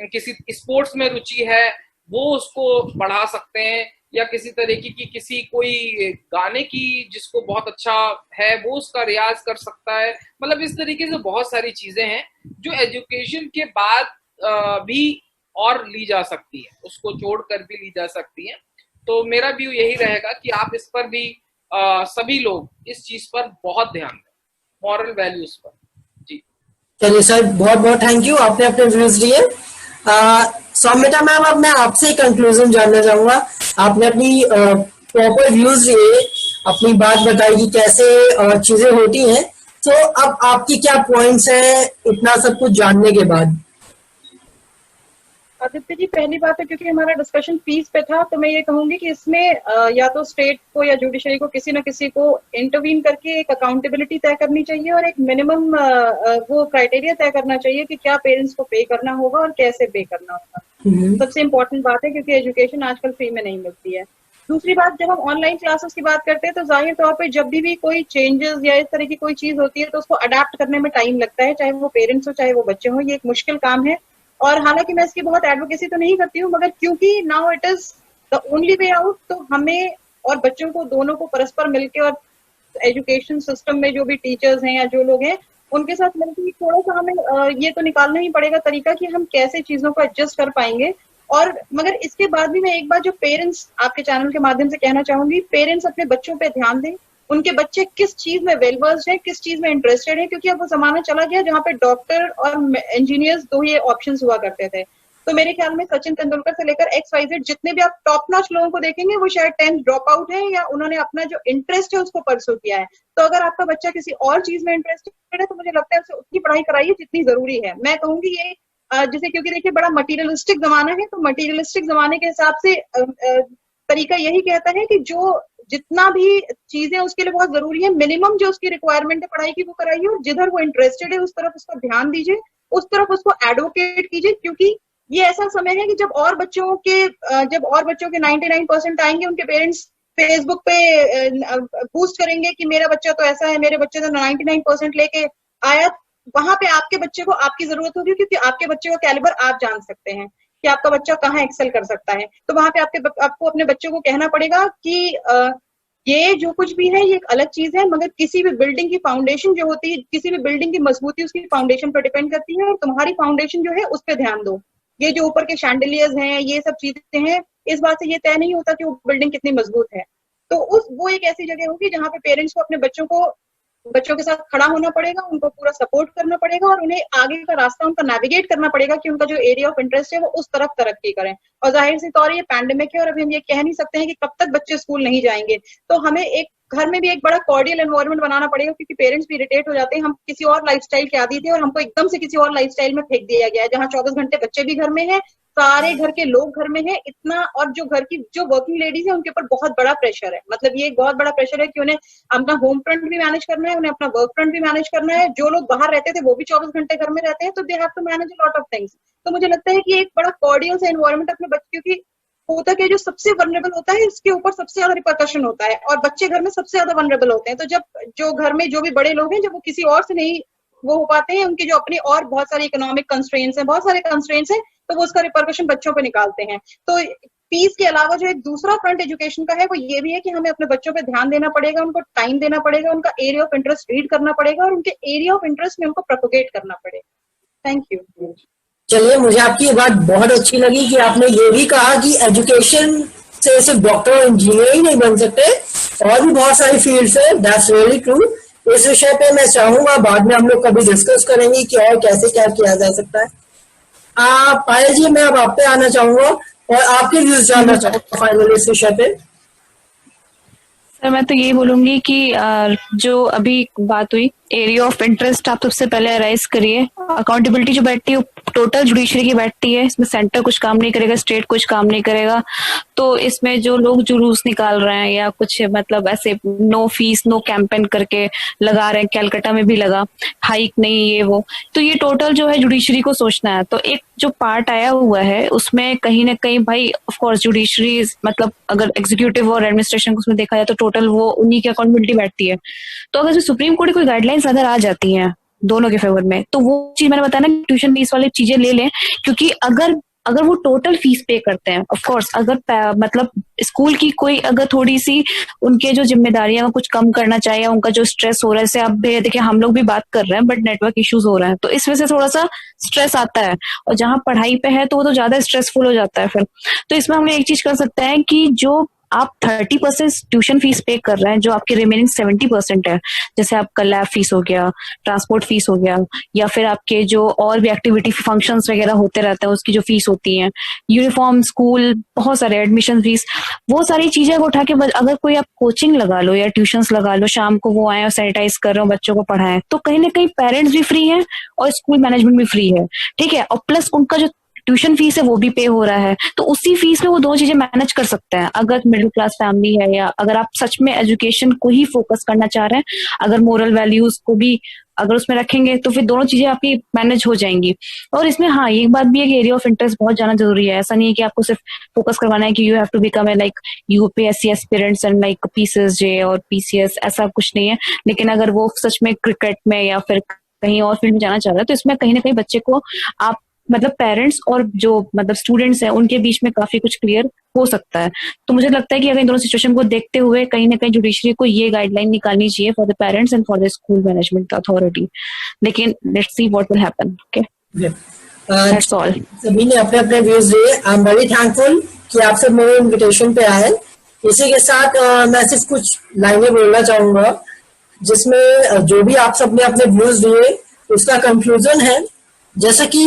किसी स्पोर्ट्स में रुचि है वो उसको बढ़ा सकते हैं, या किसी तरीके की किसी कोई गाने की जिसको बहुत अच्छा है वो उसका रियाज कर सकता है। मतलब इस तरीके से बहुत सारी चीजें हैं जो एजुकेशन के बाद भी और ली जा सकती है, उसको जोड़कर भी ली जा सकती है। तो मेरा व्यू यही रहेगा कि आप इस पर भी सभी लोग इस चीज पर बहुत ध्यान दें, मॉरल वैल्यूज पर। जी चलिए सर, बहुत बहुत थैंक यू, आपने अपने व्यूज दिए। सौम्यता मैम, अब मैं आपसे कंक्लूजन जानना चाहूंगा। आपने अपनी प्रॉपर व्यूज दिए, अपनी बात बताई कि कैसे चीजें होती हैं, तो अब आपकी क्या पॉइंट्स हैं इतना सब कुछ जानने के बाद? आदित्य जी, पहली बात है क्योंकि हमारा डिस्कशन फीस पे था, तो मैं ये कहूंगी कि इसमें या तो स्टेट को या जुडिशरी को किसी न किसी को इंटरवीन करके एक अकाउंटेबिलिटी तय करनी चाहिए और एक मिनिमम वो क्राइटेरिया तय करना चाहिए कि क्या पेरेंट्स को पे करना होगा और कैसे पे करना होगा। सबसे इम्पोर्टेंट बात है, क्योंकि एजुकेशन आजकल फ्री में नहीं मिलती है। दूसरी बात, जब हम ऑनलाइन क्लासेस की बात करते हैं तो जाहिर तौर पे जब भी कोई चेंजेस या इस तरह की कोई चीज होती है तो उसको अडेप्ट करने में टाइम लगता है, चाहे वो पेरेंट्स हो चाहे वो बच्चे हो। ये एक मुश्किल काम है, और हालांकि मैं इसकी बहुत एडवोकेसी तो नहीं करती हूँ, मगर क्योंकि now it is the only way out, तो हमें और बच्चों को दोनों को परस्पर मिलकर और एजुकेशन सिस्टम में जो भी टीचर्स हैं या जो लोग हैं उनके साथ मिलकर थोड़ा सा हमें ये तो निकालना ही पड़ेगा तरीका कि हम कैसे चीजों को एडजस्ट कर पाएंगे। और मगर इसके बाद भी मैं एक बार जो पेरेंट्स आपके चैनल के माध्यम से कहना चाहूंगी, पेरेंट्स अपने बच्चों पे ध्यान दें, उनके बच्चे किस चीज में वेल वर्स्ड है, किस चीज में इंटरेस्टेड है, क्योंकि अब वो जमाना चला गया जहाँ पे डॉक्टर और इंजीनियर्स दो ही ऑप्शंस हुआ करते थे। तो मेरे ख्याल में सचिन तेंदुलकर से लेकर XYZ जितने भी आप टॉप नॉच लोगों को देखेंगे वो शायद 10th ड्रॉप आउट है या उन्होंने अपना जो इंटरेस्ट है उसको परसू किया है। तो अगर आपका बच्चा किसी और चीज में इंटरेस्टेड है तो मुझे लगता है उसे उतनी पढ़ाई कराइए जितनी जरूरी है। मैं कहूंगी ये जैसे, क्योंकि देखिए बड़ा मटीरियलिस्टिक जमाना है, तो मटीरियलिस्टिक जमाने के हिसाब से तरीका यही कहता है कि जो जितना भी चीजें उसके लिए बहुत जरूरी है, मिनिमम जो उसकी रिक्वायरमेंट है पढ़ाई की वो कराइए, और जिधर वो इंटरेस्टेड है उस तरफ उसको ध्यान दीजिए, उस तरफ उसको एडवोकेट कीजिए। क्योंकि ये ऐसा समय है कि जब और बच्चों के 99% आएंगे, उनके पेरेंट्स फेसबुक पे बूस्ट करेंगे कि मेरा बच्चा तो ऐसा है, मेरे बच्चे तो 99% लेके आया। वहां पे आपके बच्चे को आपकी जरूरत होगी, क्योंकि आपके बच्चे का कैलिबर आप जान सकते हैं कि आपका बच्चा कहाँ एक्सेल कर सकता है। तो वहां पे आपको अपने बच्चों को कहना पड़ेगा कि ये जो कुछ भी है ये एक अलग चीज है, मगर किसी भी बिल्डिंग की फाउंडेशन जो होती है, किसी भी बिल्डिंग की मजबूती उसकी फाउंडेशन पर डिपेंड करती है, और तुम्हारी फाउंडेशन जो है उस पर ध्यान दो। ये जो ऊपर के शैंडलियर्स हैं, ये सब चीजें हैं, इस बात से ये तय नहीं होता कि वो बिल्डिंग कितनी मजबूत है। तो वो एक ऐसी जगह होगी जहाँ पे पेरेंट्स को अपने बच्चों के साथ खड़ा होना पड़ेगा, उनको पूरा सपोर्ट करना पड़ेगा, और उन्हें आगे का रास्ता उनका नेविगेट करना पड़ेगा कि उनका जो एरिया ऑफ इंटरेस्ट है वो उस तरफ तरक्की करें। और जाहिर सी तौर ये पैंडेमिक है और अभी हम ये कह नहीं सकते हैं कि कब तक बच्चे स्कूल नहीं जाएंगे, तो हमें एक घर में भी एक बड़ा कॉर्डियल एनवायरनमेंट बनाना पड़ेगा, क्योंकि पेरेंट्स भी इरिटेट हो जाते हैं। हम किसी और लाइफस्टाइल के आदी थे और हमको एकदम से किसी और लाइफस्टाइल में फेंक दिया गया है, जहाँ 24 घंटे बच्चे भी घर में हैं, सारे घर के लोग घर में हैं इतना, और जो घर की जो वर्किंग लेडीज है उनके ऊपर बहुत बड़ा प्रेशर है। मतलब ये एक बहुत बड़ा प्रेशर है कि उन्हें अपना होम फ्रंट भी मैनेज करना है, उन्हें अपना वर्क फ्रंट भी मैनेज करना है। जो लोग बाहर रहते थे वो भी 24 घंटे घर में रहते हैं, तो they have to manage a lot of things. तो मुझे लगता है कि एक बड़ा कॉर्डियल सा एनवायरनमेंट अपने बच्चों की होता है, जो सबसे वनरेबल होता है इसके ऊपर सबसे ज्यादा रिपरकशन होता है, और बच्चे घर में सबसे ज्यादा वनरेबल होते हैं। तो जब जो घर में जो भी बड़े लोग हैं, जब वो किसी और से नहीं वो हो पाते हैं, उनके जो अपनी और बहुत सारी इकोनॉमिक कंस्ट्रेंट्स हैं, बहुत सारे कंस्ट्रेंट्स हैं, तो वो उसका रिपरकशन बच्चों पे निकालते हैं। तो फीस के अलावा जो एक दूसरा फ्रंट एजुकेशन का है वो ये भी है कि हमें अपने बच्चों पे ध्यान देना पड़ेगा, उनको टाइम देना पड़ेगा, उनका एरिया ऑफ इंटरेस्ट रीड करना पड़ेगा, और उनके एरिया ऑफ इंटरेस्ट में उनको प्रोपोगेट करना पड़ेगा। Thank you. चलिए, मुझे आपकी ये बात बहुत अच्छी लगी कि आपने ये भी कहा कि एजुकेशन से सिर्फ डॉक्टर और इंजीनियर ही नहीं बन सकते, और भी बहुत सारी फील्ड्स है। That's really true. इस विषय पे मैं चाहूंगा बाद में हम लोग कभी डिस्कस करेंगे कि और कैसे क्या किया जा सकता है। पायल जी, मैं अब आप पे आना चाहूंगा और आपके व्यूज जानना चाहूंगा फाइनल इस विषय पे। सर मैं तो यही बोलूंगी कि जो अभी बात हुई एरिया ऑफ इंटरेस्ट आप सबसे पहले अराइज करिए। अकाउंटेबिलिटी जो बैठती है टोटल जुडिशरी की बैठती है, इसमें सेंटर कुछ काम नहीं करेगा, स्टेट कुछ काम नहीं करेगा। तो इसमें जो लोग जुलूस निकाल रहे हैं या कुछ मतलब ऐसे नो फीस नो कैंपेन करके लगा रहे हैं, कैलकाटा में भी लगा, हाइक नहीं ये वो, तो ये टोटल जो है जुडिशरी को सोचना है। तो एक जो पार्ट आया हुआ है उसमें कहीं ना कहीं भाई ऑफ कोर्स जुडिशरी मतलब अगर एग्जीक्यूटिव और एडमिनिस्ट्रेशन को उसमें देखा जाए तो टोटल वो उन्हीं की अकाउंटेबिलिटी बैठती है। तो अगर जो सुप्रीम कोर्ट की कोई गाइडलाइंस अगर आ जाती हैं दोनों के फेवर में, तो वो चीज मैंने बताया ना ट्यूशन फीस वाली चीजें ले लें, क्योंकि अगर वो टोटल फीस पे करते हैं, ऑफ कोर्स अगर मतलब स्कूल की कोई अगर थोड़ी सी उनके जो जिम्मेदारियां कुछ कम करना चाहिए, उनका जो स्ट्रेस हो रहा है, जैसे आप देखिए हम लोग भी बात कर रहे हैं बट नेटवर्क इश्यूज हो रहा है तो इस वजह से थोड़ा सा स्ट्रेस आता है, और जहां पढ़ाई पे है तो वो तो ज्यादा स्ट्रेसफुल हो जाता है फिर। तो इसमें हम लोग एक चीज कर सकते हैं कि जो आप 30% ट्यूशन फीस पे कर रहे हैं, जो आपके रिमेनिंग 70% है, जैसे आपका लैब फीस हो गया, ट्रांसपोर्ट फीस हो गया, या फिर आपके जो और भी एक्टिविटी फंक्शंस वगैरह होते रहते हैं उसकी जो फीस होती है, यूनिफॉर्म स्कूल, बहुत सारे एडमिशन फीस, वो सारी चीजें उठा के अगर कोई आप कोचिंग लगा लो या ट्यूशंस लगा लो, शाम को वो आए और सैनिटाइज कर रहे हो, बच्चों को पढ़ाएं, तो कहीं ना कहीं पेरेंट्स भी फ्री है और स्कूल मैनेजमेंट भी फ्री है, ठीक है, और प्लस उनका जो ट्यूशन फीस है वो भी पे हो रहा है। तो उसी फीस में वो दो चीजें मैनेज कर सकते हैं अगर मिडिल क्लास फैमिली है, या अगर आप सच में एजुकेशन को ही फोकस करना चाह रहे हैं, अगर मोरल वैल्यूज को भी अगर उसमें रखेंगे तो फिर दोनों चीजें आपकी मैनेज हो जाएंगी। और इसमें हाँ एक बात भी है कि एरिया ऑफ इंटरेस्ट बहुत जाना जरूरी है। ऐसा नहीं है कि आपको सिर्फ फोकस करवाना है कि you have to become a like UPSC aspirants and like PCSJ और पीसीएस, ऐसा कुछ नहीं है। लेकिन अगर वो सच में क्रिकेट में या फिर कहीं और फील्ड में जाना चाह रहा है तो इसमें कहीं ना कहीं बच्चे को आप मतलब पेरेंट्स और जो मतलब स्टूडेंट्स हैं उनके बीच में काफी कुछ क्लियर हो सकता है। तो मुझे लगता है कि अगर इन दोनों सिचुएशन को देखते हुए कहीं ना कहीं जुडिशरी को ये गाइडलाइन निकालनी चाहिए for the parents and for the school management authority. लेकिन let's see what will happen. Okay, that's all. सभी ने अपने अपने व्यूज दिए। आई एम वेरी थैंकफुल कि आप सब मेरे इन्विटेशन पे आए। इसी के साथ मैं सिर्फ कुछ लाइनें बोलना चाहूंगा जिसमें जो भी आप सब ने अपने व्यूज दिए उसका कंक्लूजन है। जैसा कि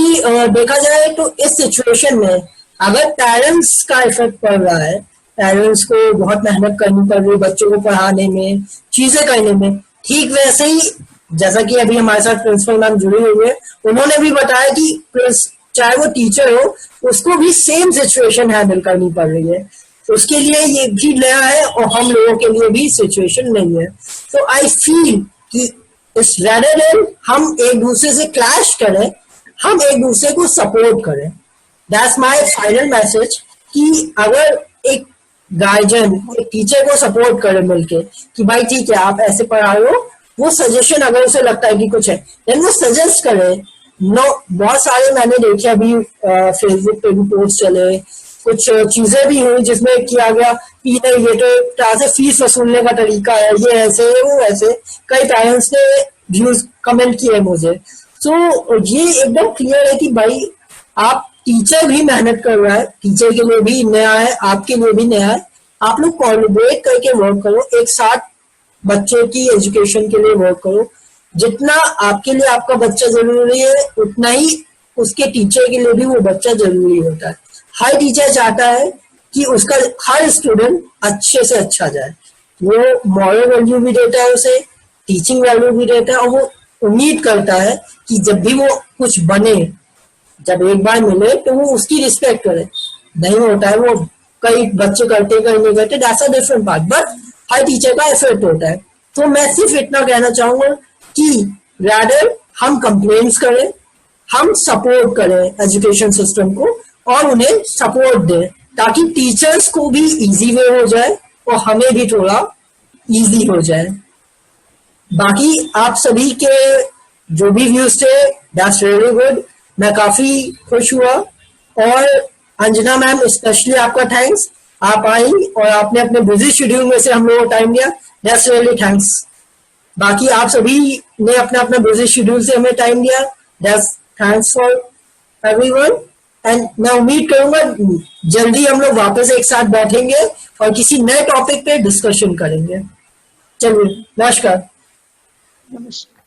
देखा जाए तो इस सिचुएशन में अगर पेरेंट्स का इफेक्ट पड़ रहा है, पेरेंट्स को बहुत मेहनत करनी पड़ रही है बच्चों को पढ़ाने में, चीजें करने में, ठीक वैसे ही जैसा कि अभी हमारे साथ प्रिंसिपल मैम जुड़ी हुई है, उन्होंने भी बताया कि चाहे वो टीचर हो उसको भी सेम सिचुएशन हैंडल करनी पड़ रही है, उसके लिए ये भी नया है और हम लोगों के लिए भी सिचुएशन नहीं है। तो आई फील कि इस रेदर देन हम एक दूसरे से क्लैश करें, हम एक दूसरे को सपोर्ट करें। दैट्स माय फाइनल मैसेज कि अगर एक गार्जियन एक टीचर को सपोर्ट करे मिलके कि भाई ठीक है आप ऐसे पढ़ा रहे हो, वो सजेशन अगर उसे लगता है कि कुछ है देन वो सजेस्ट करे। नो, बहुत सारे मैंने देखे अभी फेसबुक पे भी पोस्ट चले, कुछ चीजें भी हुई जिसमें किया गया कि नहीं बेटे तरह से फीस वसूलने का तरीका है, ये ऐसे वो ऐसे, कई पेरेंट्स ने व्यूज कमेंट किए मुझे। तो ये एकदम क्लियर है कि भाई आप टीचर भी मेहनत कर रहा है, टीचर के लिए भी नया है, आपके लिए भी नया है, आप लोग कोलैबोरेट करके वर्क करो, एक साथ बच्चे की एजुकेशन के लिए वर्क करो। जितना आपके लिए आपका बच्चा जरूरी है उतना ही उसके टीचर के लिए भी वो बच्चा जरूरी होता है। हर टीचर चाहता है कि उसका हर स्टूडेंट अच्छे से अच्छा जाए, वो मॉरल वैल्यू भी देता है, उसे टीचिंग वैल्यू भी देता है, और वो उम्मीद करता है कि जब भी वो कुछ बने, जब एक बार मिले तो वो उसकी रिस्पेक्ट करे। नहीं होता है वो, कई बच्चे करते कई नहीं करते, that's a different part, but her teacher का एफर्ट होता है। तो मैं सिर्फ इतना कहना चाहूंगा कि रादर हम कंप्लेंट्स करें, हम सपोर्ट करें एजुकेशन सिस्टम को और उन्हें सपोर्ट दें ताकि टीचर्स को भी इजी वे हो जाए और हमें भी थोड़ा इजी हो जाए। बाकी आप सभी के जो भी व्यूज थे दैट्स रियली गुड, मैं काफी खुश हुआ। और अंजना मैम स्पेशली आपका थैंक्स, आप आई और आपने अपने बिजी शेड्यूल में से हम लोगों को टाइम दिया, दैट्स रियली थैंक्स। बाकी आप सभी ने अपना अपना बिजी शेड्यूल से हमें टाइम दिया, that's thanks for everyone. And मैं उम्मीद करूंगा जल्दी हम लोग वापस एक साथ बैठेंगे और किसी नए टॉपिक पे डिस्कशन करेंगे। चलिए, नमस्कार। नमस्कार।